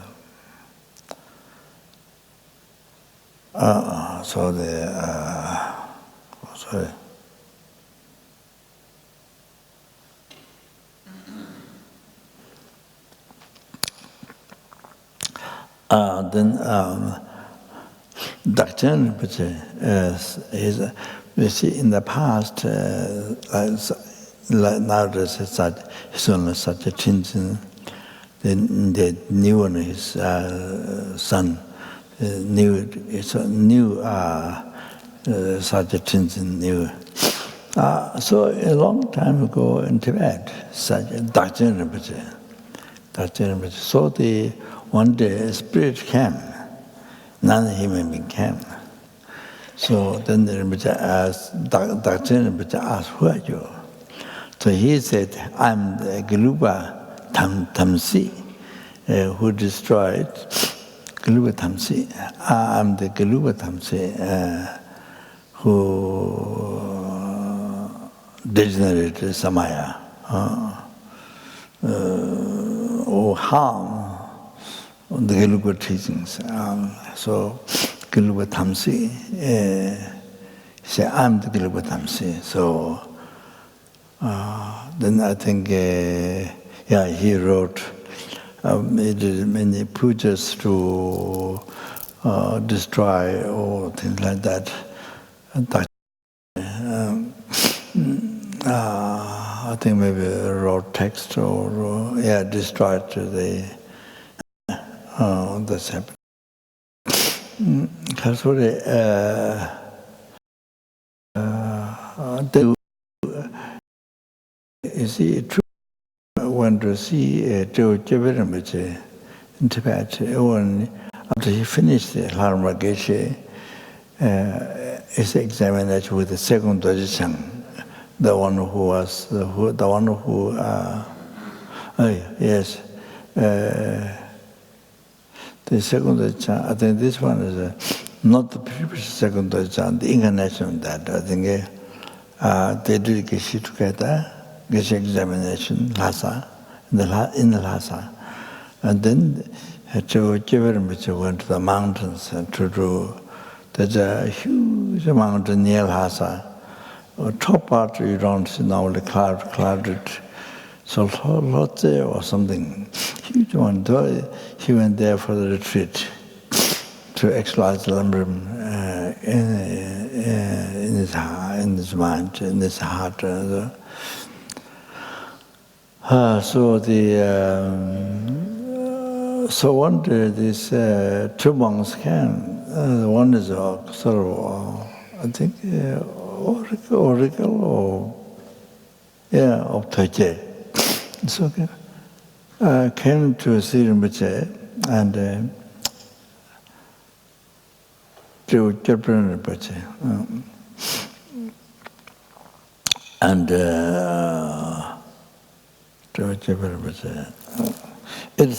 Then Dr. Rinpoche is, you see, in the past, nowadays he's only such a chinchen. The new one, his son, it's a new such a chinchen, new. So a long time ago in Tibet, such a Dr. Rinpoche. So one day a spirit came, non-human being came. So then the Rinpoche asked, Dr. Rinpoche asked, who are you? So he said, I'm the Galupa Tamsi, who destroyed Galupa Tamsi. I'm the Galupa Tamsi, who degenerated Samaya, or harm the Galupa teachings. So Galupa Tamsi, say, I'm the Galupa Tamsi. So then I think, he wrote, he did many pujas to destroy or things like that. I think maybe wrote text or destroyed that's happened. You see, true when to see Rinpoche in Tibet, when after he finished the Dharma Geshe, his examination with the second Dojichan, the one who was the second Dojichan. I think this one is not the previous second Dojichan, the incarnation of that. I think they did Geshe together. Geshe examination, Lhasa, in the Lhasa. And then Rinpoche went to the mountains to do, there's a huge mountain near Lhasa. Top part you don't see normally clouded, so Lhotse or something, huge one. He went there for the retreat to exercise Lambrim in his mind, in his heart. So one day these two monks came. One is sort of, I think, oracle of Toche. So came to see Rinpoche and to Japan Rinpoche. It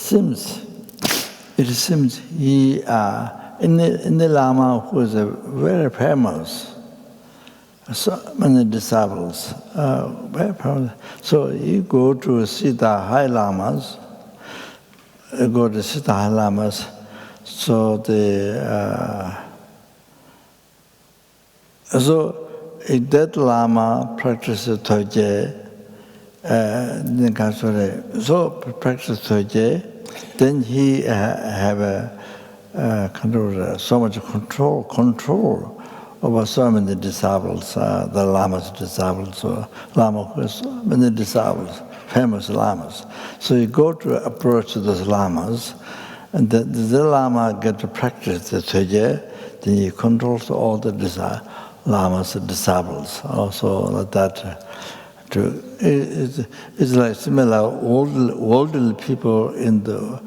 seems he in the Lama who is very famous. So many disciples, very famous. So you go to Sita High Lamas. So if that Lama practices Toje, then he have so much control over so many disciples, the Lama's disciples, Lama who has so many disciples, famous Lamas. So you go to approach those Lamas, and the Lama get to practice the Toje, then he controls all the Lama's disciples. Also like that. It's like similar worldly people in the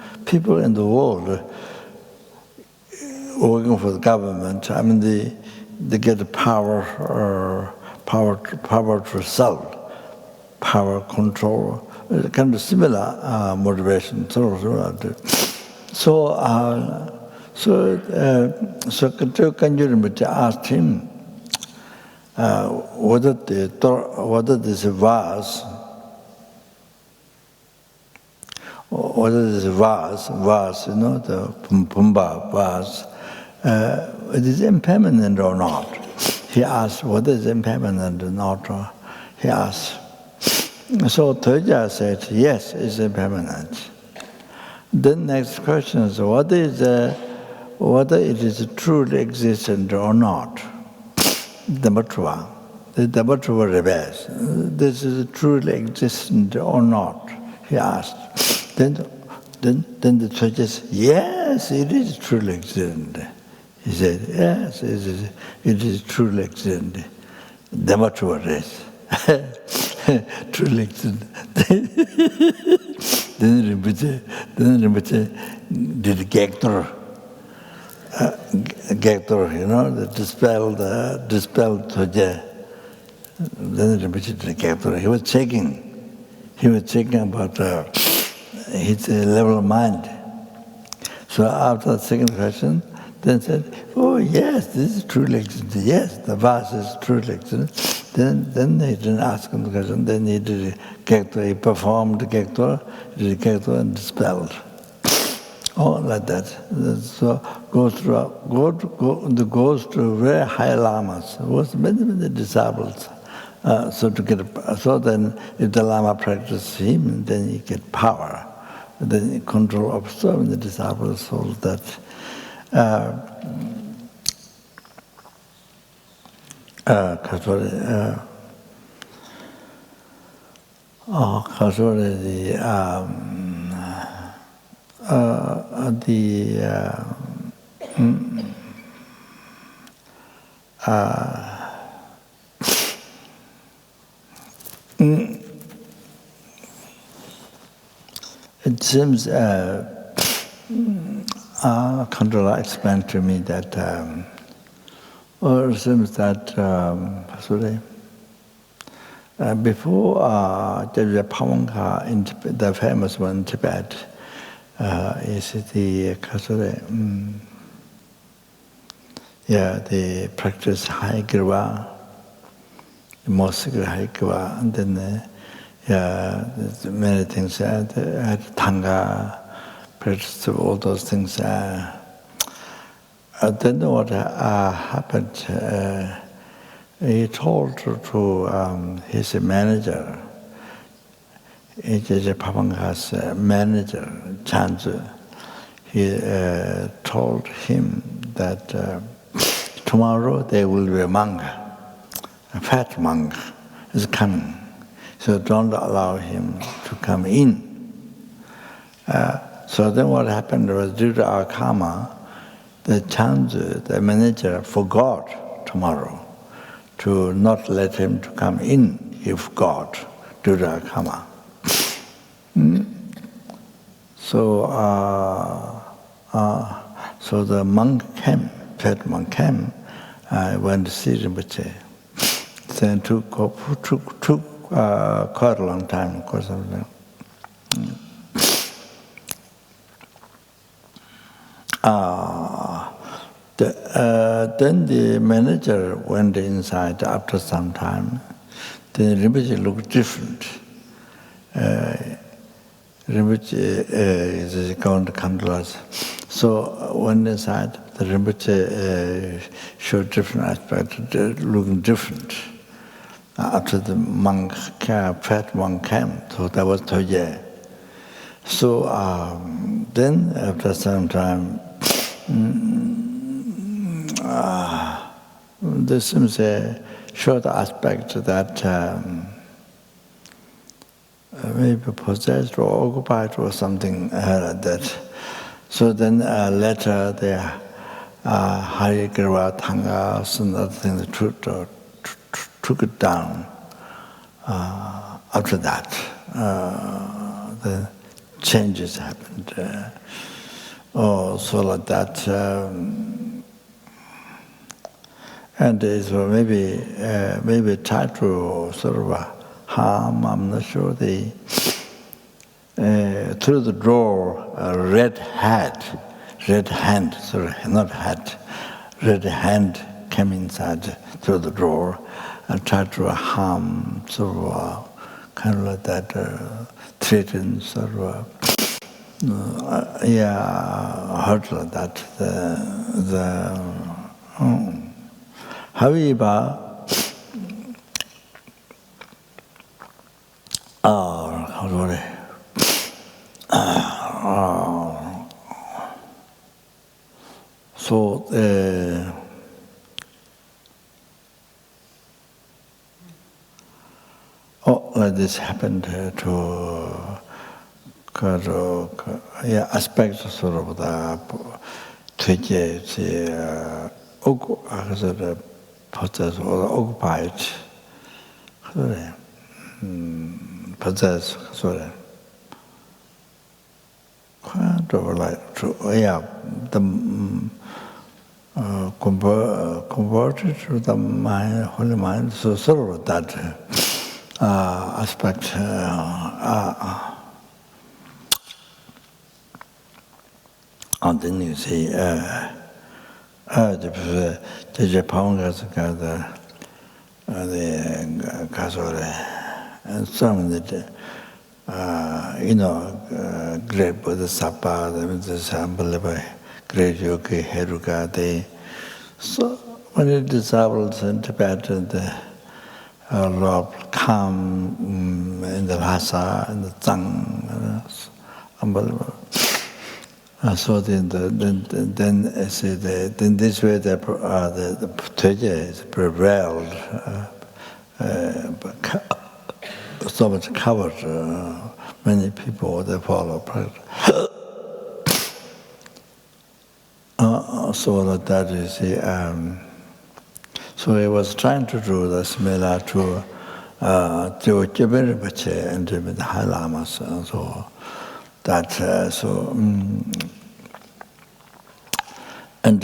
world working for the government. I mean, they get the power to self, power control, kind of similar motivation. So Khadro Rinpoche asked him whether this vase, the Pumba vase, it is impermanent or not. He asked whether it's impermanent or not. He asked. So Toja said, yes, it's impermanent. Then next question is whether it is truly existent or not. The Dhammatruva reverse. This is truly existent or not? He asked. Then the Toja said, yes, it is truly existent. He said, yes, it is truly existent. Dhammatruva reverse. Truly existent. Then Rinpoche did Khadro, the dispelled Toja. Then Rinpoche did Khadro. He was checking about his level of mind. So after the second question, then said, oh yes, this is truly existent. Yes, the vase is truly existent. Then he didn't ask him the question. Then he did Khadro. He performed Khadro, and dispelled. Oh, like that. So goes to very high lamas. Was many disciples. So then, if the lama practices him, then he get power. Then he control of so many disciples, so that Khadro, it seems Khadrola explained to me that, or it seems that before Pawanka, in the famous one in Tibet, is the they practice high girva, more secret high girva, and then there's many things. Tanga, practice all those things. Then what happened? He told to his manager, Pawanka's manager, Chanzu. He told him that tomorrow there will be a monk, a fat monk is coming. So don't allow him to come in. So then what happened was, due to our karma, the Chanzu, the manager, forgot tomorrow to not let him to come in if God, due to our karma. So the monk came, fat monk came, went to see Rinpoche. Then took quite a long time, of course. Then the manager went inside after some time. Then Rinpoche looked different. Rinpoche is going to come to us. So went inside, the Rinpoche showed different aspects, looking different. After the monk, fat monk came, so that was Toye. So then, after some time, there seems a short aspect that maybe possessed or occupied or something like that. So then later the Hari Girva Tangas and other things took it down. After that, the changes happened. So like that. And so maybe try to sort of harm, I'm not sure, through the door, a red hand, came inside through the door and tried to harm, sort of kind of like that, threaten, sort of, hurt like that. However, so like this happened to Khadro, aspects sort of the possess or occupied, possess, quite of like, the converted to the mind, holy mind, so sort of that aspect. And then you see, the Japan has got the Kasore, and some of the, great Bodhisattva, the unbelievable great yogi, Heruka, so when it disciples in Tibet, the Lord come in the Lhasa and the Zhang, unbelievable. So then this way the Teja is prevailed, so much covered. Many people they follow. So that is the. So he was trying to do the similar to Rinpoche and the High Lamas. So that and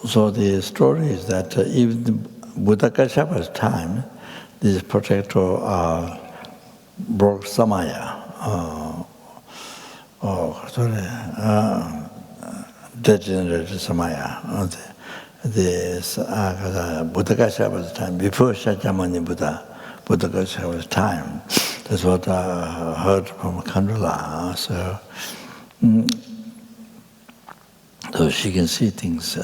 so the story is that even Buddha Kashaypa's time, this protector broke Samaya. Degenerated Samaya. The Buddha Kashaypa's time, before Shakyamuni Buddha Kashaypa's time. That's what I heard from Khadrola. So she can see things. So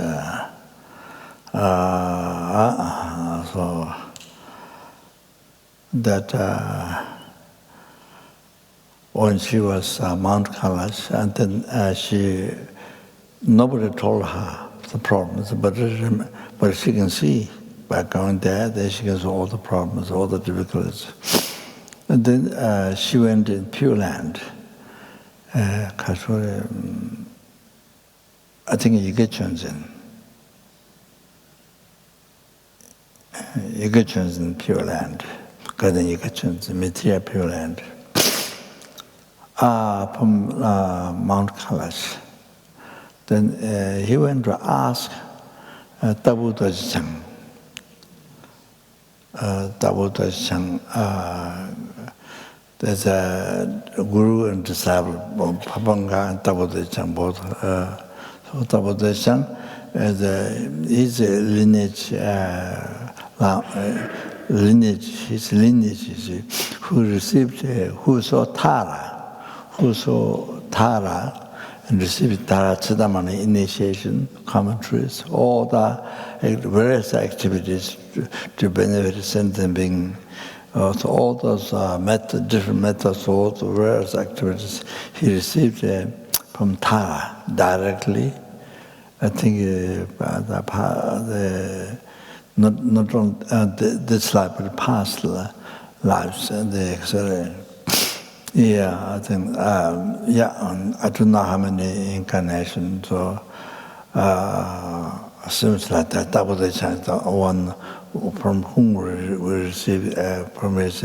that when she was Mount Kailash, and then nobody told her the problems, but she can see by going there she can see all the problems, all the difficulties. And then she went in Pure Land. I think Yigachunzin in Pure Land. Garden Yigachunzin, Mithya Pure Land. From Mount Kailash. Then he went to ask Tabu Dajjang. There's a guru and disciple, Papanga and Tabu Dajjang both. So Tabu Dajjang is a his lineage is who received, who saw Tara and received Tara Chidamani initiation, commentaries, all the various activities to benefit sentient being. So all those different methods, all the various activities he received from Tara directly. I think not on this life, but past lives and the etc. Yeah, I think, I don't know how many incarnations, so seems like that was the chance, the one from whom we received from his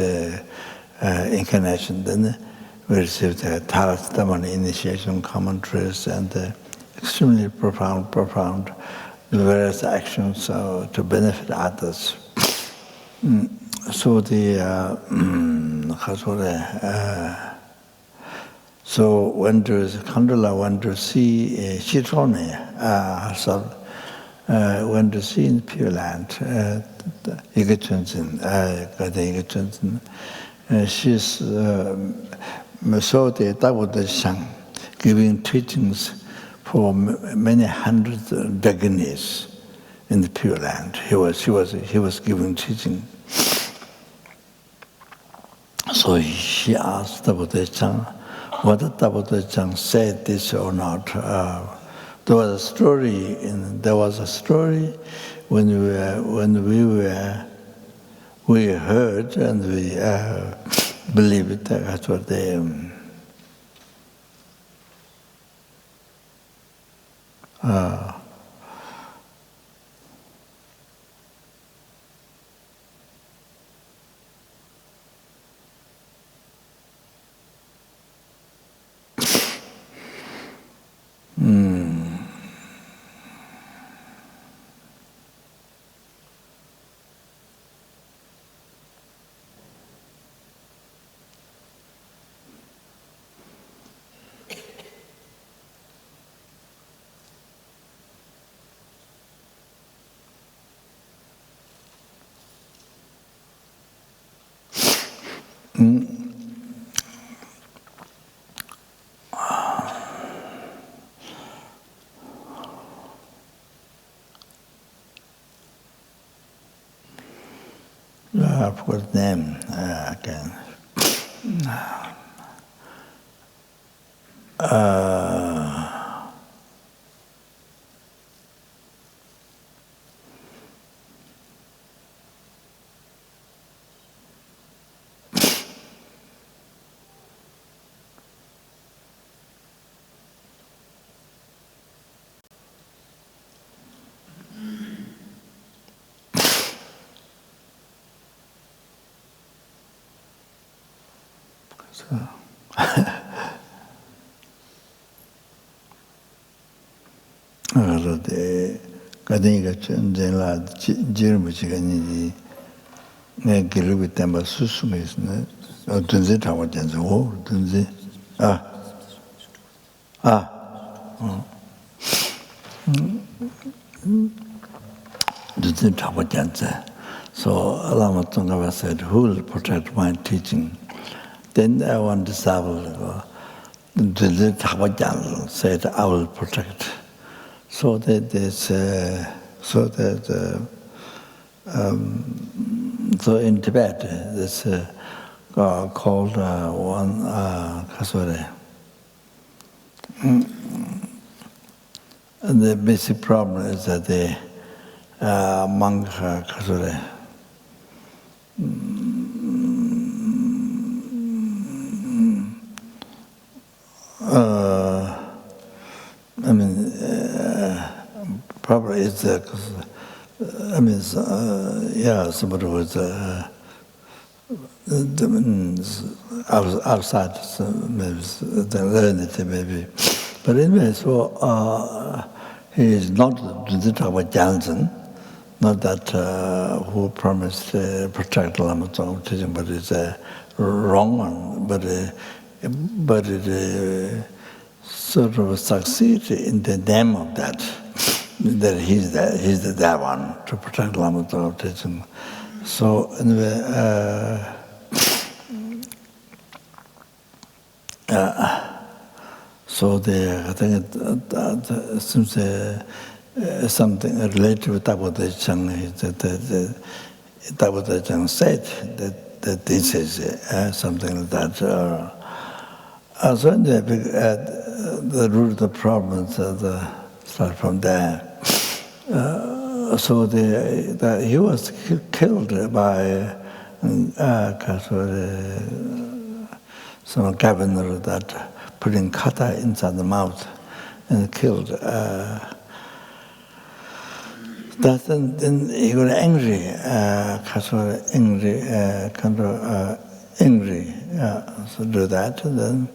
incarnation. Then we received the Taras-Damani initiation commentaries and extremely profound various actions to benefit others. So so when Khadrola went to see, she told me herself, went to see in Pure Land, Yigachunzin, she's so the Tabu giving teachings for many hundreds of beginners in the Pure Land. He was giving teaching. So she asked Tabu Dajjang whether Tabu Dajjang said this or not. There was a story when we heard and we believed it. That's what they. I forgot the name again. 그런데 가든이가 전쟁라 지르무지가니 내 길을 때문에 수수가 있네. 어떤지 잡았잖아. 오, 어떤지. 어떤지 잡았잖아. So Lama Tsongkhapa said, who will protect my teaching? Then one disciple said, I will protect. So that so in Tibet, this called one Kasore. And the basic problem is that the monk Kasore I mean, probably it's somebody was outside, maybe. But anyway, so he is not the Jansen, not that who promised to protect Lama Tsongkhapa teaching, but it's a wrong one. But it sort of succeed in the name of that he's that one to protect Lama Tsongkhapa teaching. So anyway, so I think it seems something related with Tapo De Chang, that Tapo De Chang said that this is something like that. So anyway, the root of the problem start from there. So he was killed by some governor that putting kata inside the mouth and killed. Then he got angry, angry, so do that, and then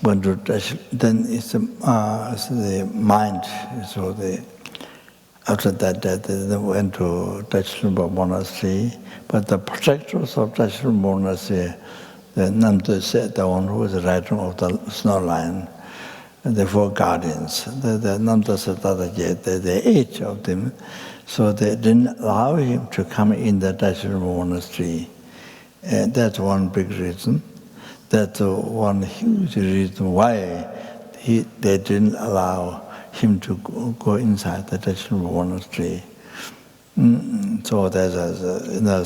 went to touch. Then it's the mind. So after that, they went to Rinpoche monastery. But the protectors of Rinpoche monastery, the Namto said, the one who was the rider of the snow lion, and the 4 guardians, the Namto said the 8 of them, so they didn't allow him to come in the Rinpoche monastery. And that's one big reason. That's one huge reason why they didn't allow him to go inside the Rinpoche monastery. So there's a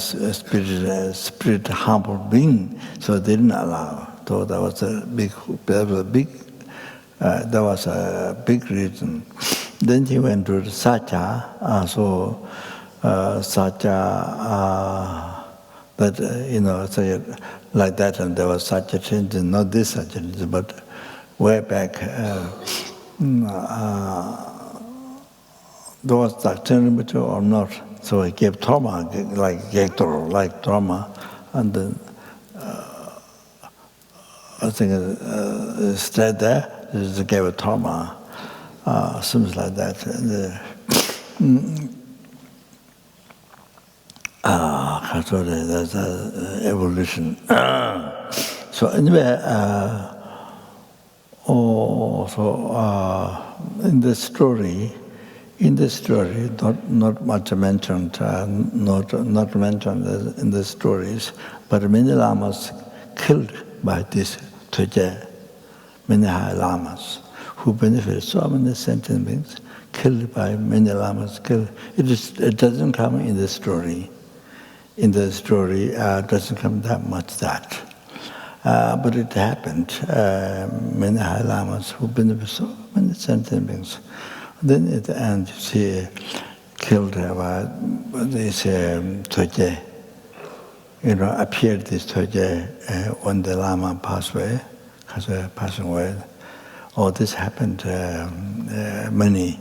spirit humble being, so they didn't allow. So that was a big reason. Then he went to Satya. Satya. That, so like that, and there was such a change, not this such a change, but way back, there was doctrine or not. So he gave trauma, like Khadro, like trauma, and then I think stayed there, just gave a trauma, seems like that. And, that's evolution. So anyway, in the story, not much mentioned, not mentioned in the stories, but many lamas killed by this Tuje, many high lamas who benefited so many sentient beings, killed by many lamas. It doesn't come in the story. In the story, doesn't come that much that. But it happened. Many High Lamas who've been with so many sentient beings. Then at the end, you see, killed by this Toje. Appeared this Toje when the Lama passed away, passing away. Oh, this happened many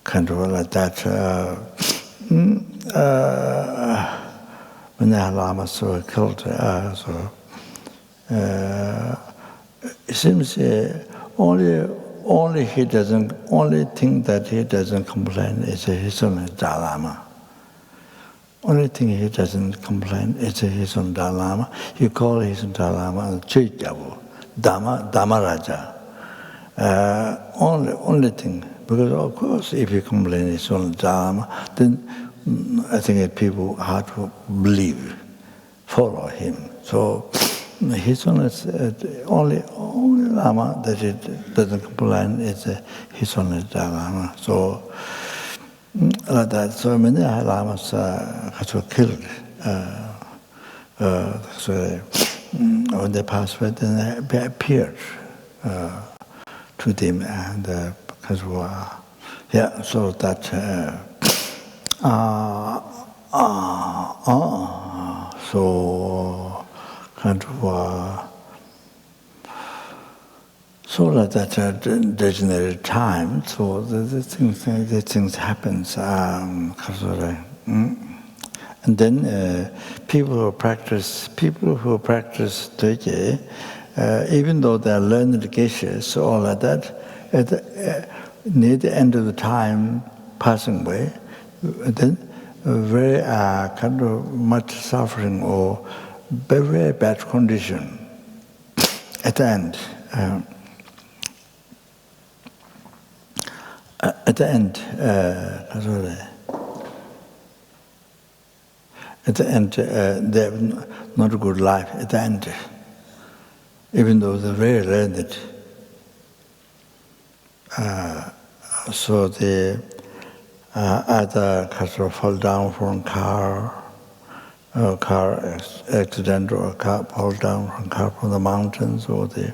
Khadrola that many Lamas were killed. It seems only thing that he doesn't complain is his own Dalai. Only thing he doesn't complain is his own Dalai. He calls his Dalai Lama Chijabu, Dhamaraja. Only thing, because of course, if you complain his own Dalai, then I think people hard to believe, follow him. So his own only Lama that it doesn't complain is his own Dalai Lama. So like that, so many Lamas were killed. So when they passed away, then they appeared to them, and so that so kind of so like that degenerate time. So the things happens. And then people who practice Döje, even though they are learned Geshes, all like that, near the end of the time passing away, then very kind of much suffering or very bad condition at the end. At the end, they have not a good life at the end, even though they're very learned. So they either fall down from car accident, or fall down from the mountains, or they.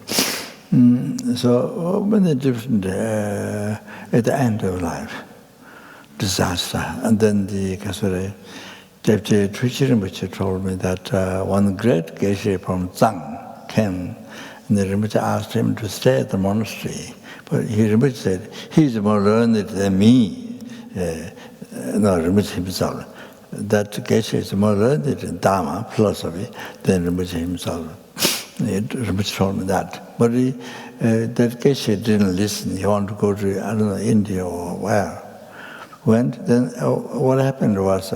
So many different at the end of life, disaster. And then the Kasure Deputy Rinpoche told me that one great Geshe from Zhang came, and the Rinpoche asked him to stay at the monastery. But Rinpoche said, he's more learned than me. No, Rinpoche himself. That Geshe is more learned in Dharma, philosophy, than Rinpoche himself. Rinpoche told me that. But that Geshe didn't listen. He wanted to go to, I don't know, India or where. Went, then what happened was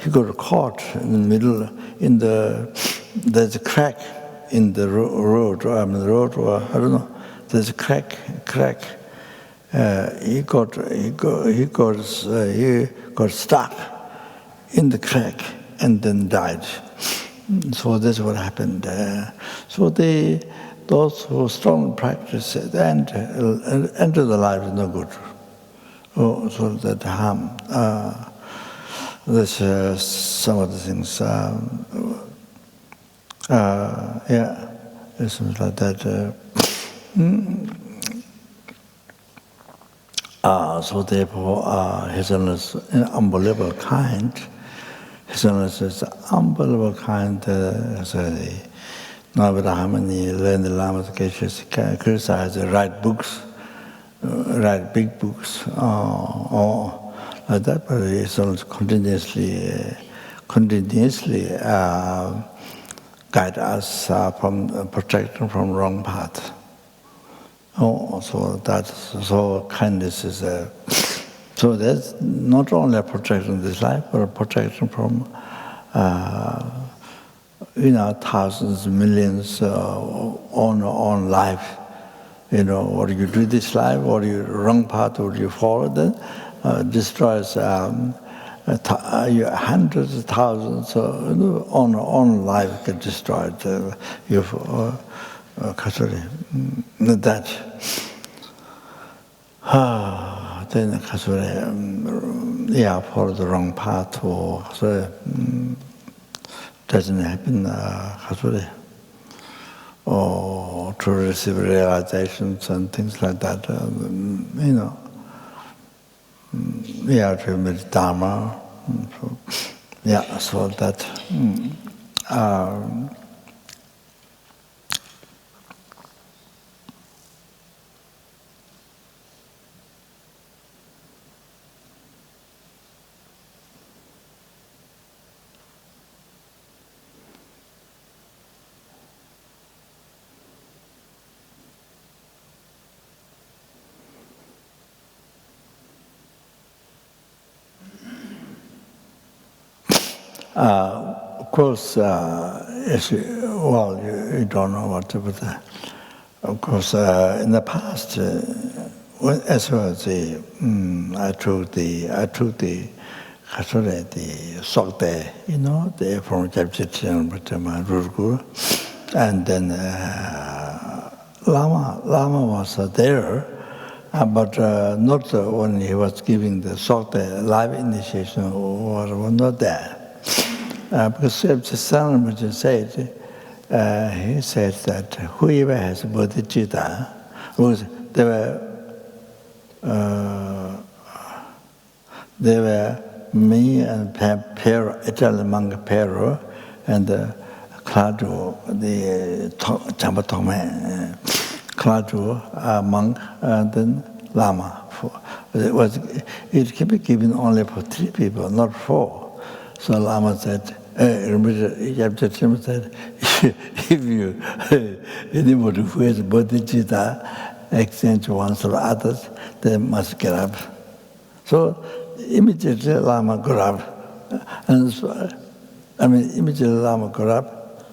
he got caught in the middle, there's a crack in the road, or I don't know, there's a crack. He got stuck in the crack and then died. So that's what happened. So those who strong practice at the end of the life is no good. Oh, so that harm. That's some of the things. It's like that. So therefore, His Holiness is unbelievable kind. His Holiness is unbelievable kind. Not with how many learned Lamas Geshes criticize, write books, write big books, or like that, but His Holiness continuously guide us from protection from wrong path. So kindness is so that's not only a protection of this life, but a protection from thousands, millions on life. Or you do this life, or you wrong path, or you follow, then destroys hundreds of thousands on life get destroyed. That. Then follow the wrong path, or doesn't happen. or to receive realizations and things like that. We have to meet Dharma. So, yeah, so that. Of course, you don't know what, but of course, in the past, as well as I took the Sokde, the from Japjit but my Rurgu, and then Lama was there. But not when he was giving the Sokde live initiation, was not there. Because Rinpoche said, he said that whoever has bodhichitta, there were me and Pero, Echal Manga Pero, and Khadro, the Chambatome, Khadro, monk, and then Lama. It can be given only for 3 people, not 4. So Lama said, Rinpoche said, if you, anybody who has bodhichitta, exchange ones or others, they must get up. So immediately Lama got up. And so, immediately Lama got up,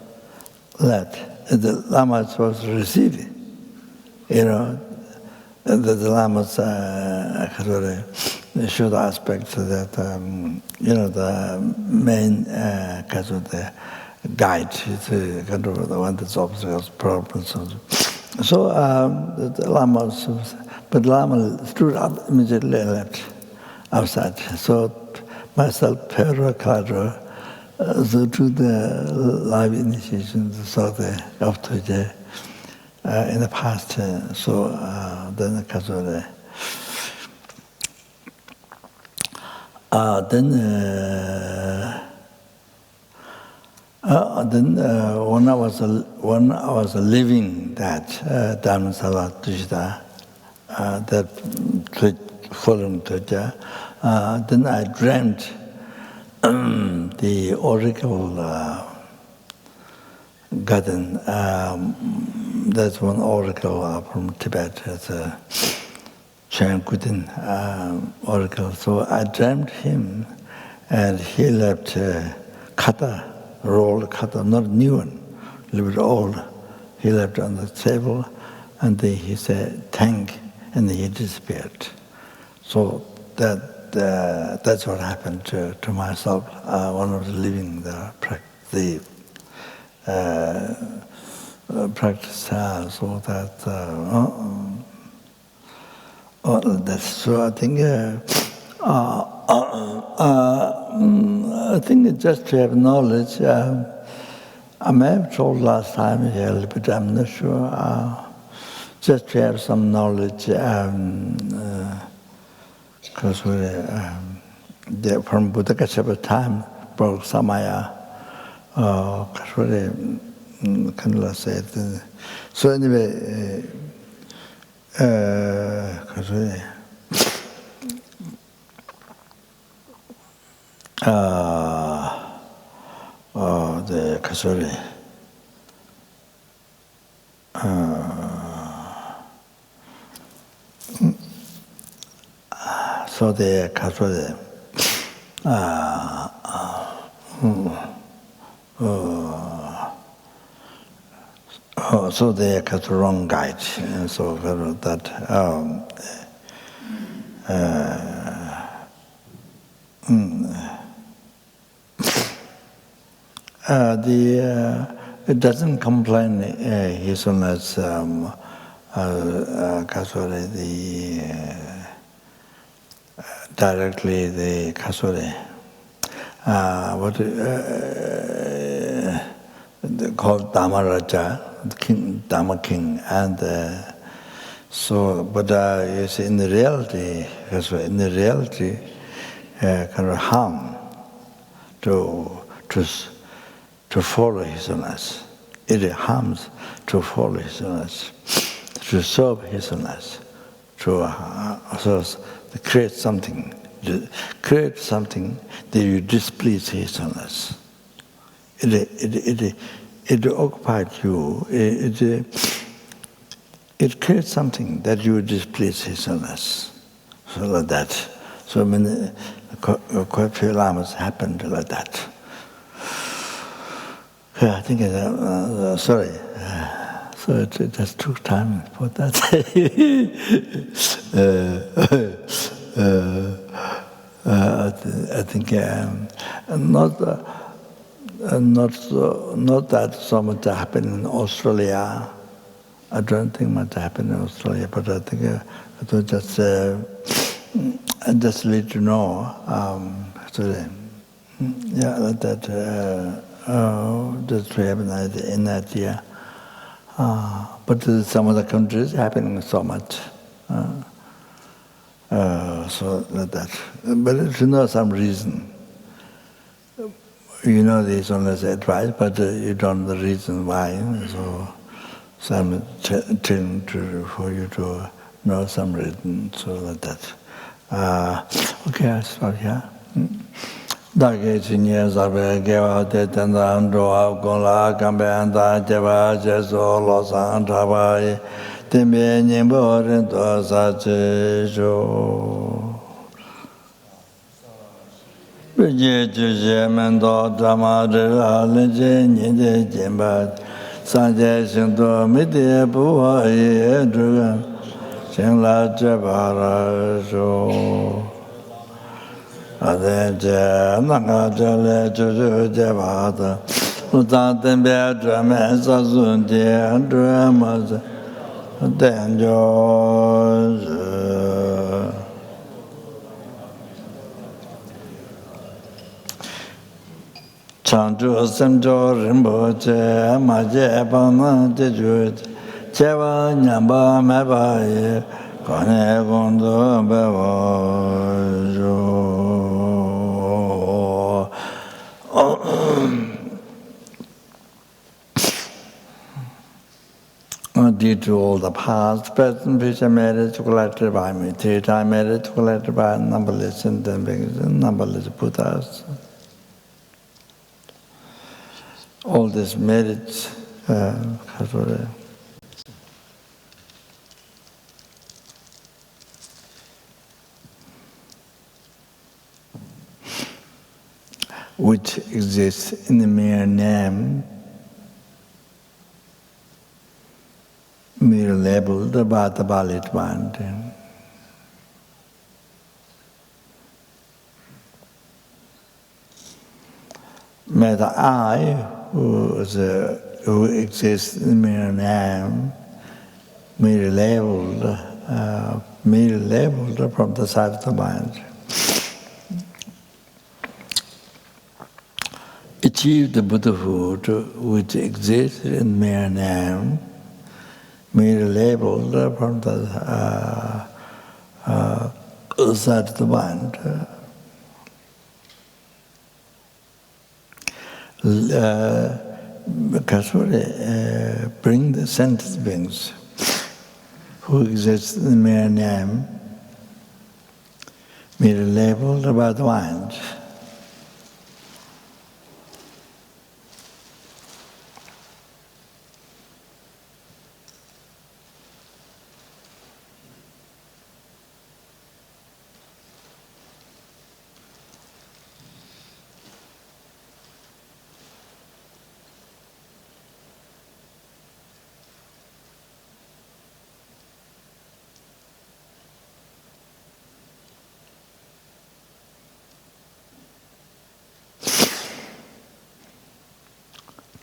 left. And the Lama was supposed to receive it. The Lama's showed aspects that, the main kind of the guide, the kind of the one that obstacles, problems. So the Lama, but Lama stood up immediately and left outside. So myself, Pero, Khadro, so to the live initiation, so the after in the past, so then because of the then when I was living that Dharmasala Tushita, that following Tuja, then I dreamt the oracle garden. That's one oracle from Tibet. It's a Chankudin oracle. So I dreamt him, and he left kata, rolled kata, not new one, a little bit old. He left on the table, and then he said, "Thank," and he disappeared. So that's what happened to myself when I was living the practice. So that. That's so. I think just to have knowledge. I may have told last time here, but I'm not sure. Just to have some knowledge, because from Buddha Kashaypa time, Prabhu Samaya, Khadrola said. So anyway. The Kasuri. So the Kasuri. So they got the wrong guide, and so that it doesn't complain his owners directly the Kasuri. called Dhamaraja, King, Dhamma King, and so, but you see, in the reality, kind of harm to follow his holiness. It harms to follow his holiness, to serve his holiness, to create something that you displease his holiness. It occupies you. It creates something that you displease his holiness. So like that. So many, quite a few lamas happened like that. Yeah, I think sorry. So it just took time for that. I think not that so much happened in Australia. I don't think much happened in Australia, but I think it was just let you know. That just to have an idea. But some other countries happening so much. So like that. But it's some reason. You know this only advice, but you don't know the reason why. So I'm trying for you to know some reason, so like that. Okay, I start here. Dāgē chīnyē sāpē gēwā tē tēndā ndrōwā gōnglā kāmbē āndā jēwā jēsō lōsāng chāpā yé tēmbē nyēmbō rīntō sā chē shō. Bējē chūshē mēntō chāmā rīrā lēnchē nyēndē jēmbā sāngcē shīntō mītē pūwā yé chūgā shīnglā chēpā rā shō. Adēnchē nāngā chēlē chūchū jēpātā lūtā tēmbē chūmē sāsūn jē chūmā sā dēnchō shū. Chāngchū sēmchō Rinpoche mā jē pāngā jē chū chēvā nyāmbā mē bā yé kāne kōntō bē wā shū. Due to all the past, present, future marriage collected by me, three-time marriage collected by numberless and numberless Buddhas. All this marriage, Khadro, which exists in the mere name, mere labeled by the valid mind. May the I, who exists in the mere name, mere labeled from the side of the mind, achieve the Buddhahood which exists in mere name, mere labeled from the side of the mind. Bring the sentient beings who exist in the mere name, mere labeled by the mind.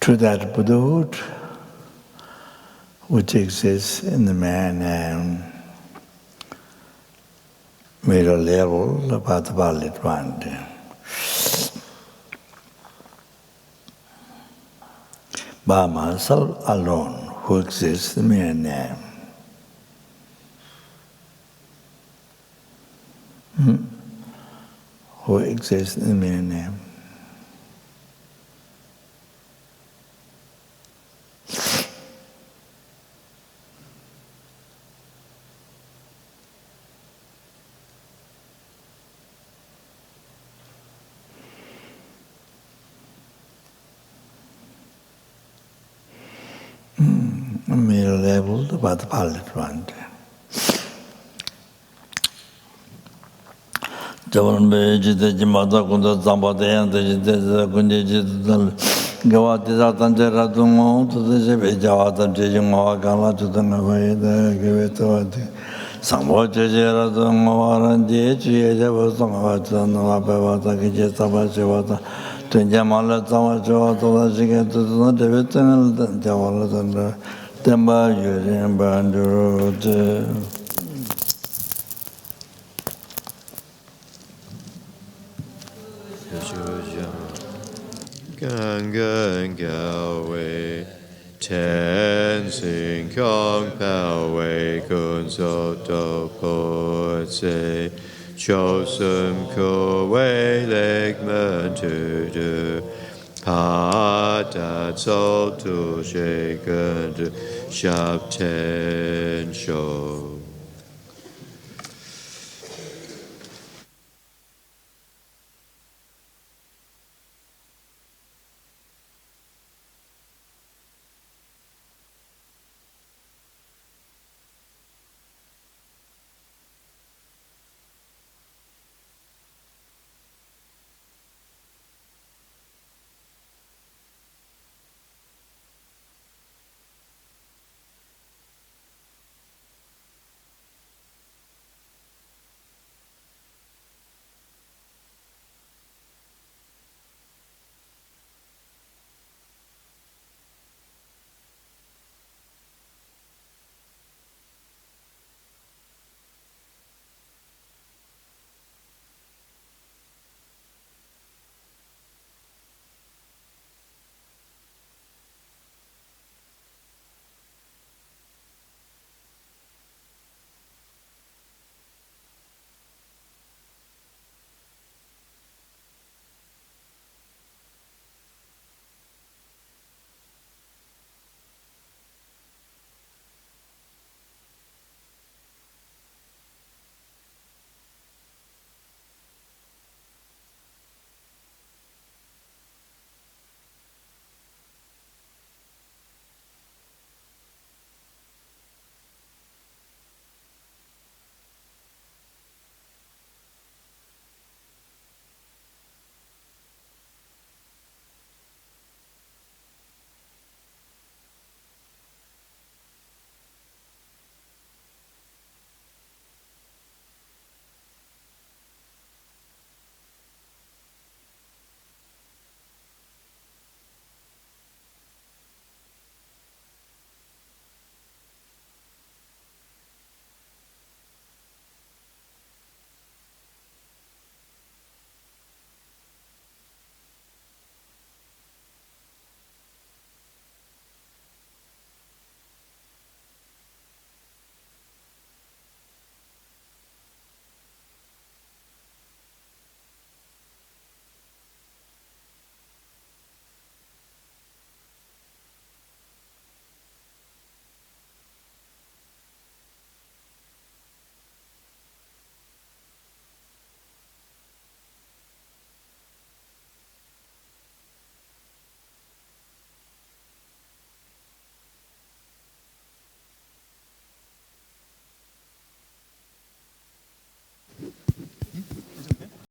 To that Buddhahood which exists in the mere name, mere level about the valid mind. by myself alone, who exists in mere name. Who exists in mere name. Mere level, but palette one. Javan Beji, the Jimata Kunda Zambate, and the Kunji, Gawati Tantra Tungo, to the Javata Jimawakala to the Navay, the Givetawati. Somewhat Jera Tungo and DH, there was some of the Navata, Kijavata, to Jamala Tamachota, she get to the David and Javala and the Temba using Bandurut. Gangan Galway, Ten Sing Kong Palway, Gunso Do Poetse, Chosum Kowe, Legman to do, Padat Sol to Shaken to Shab Ten Show.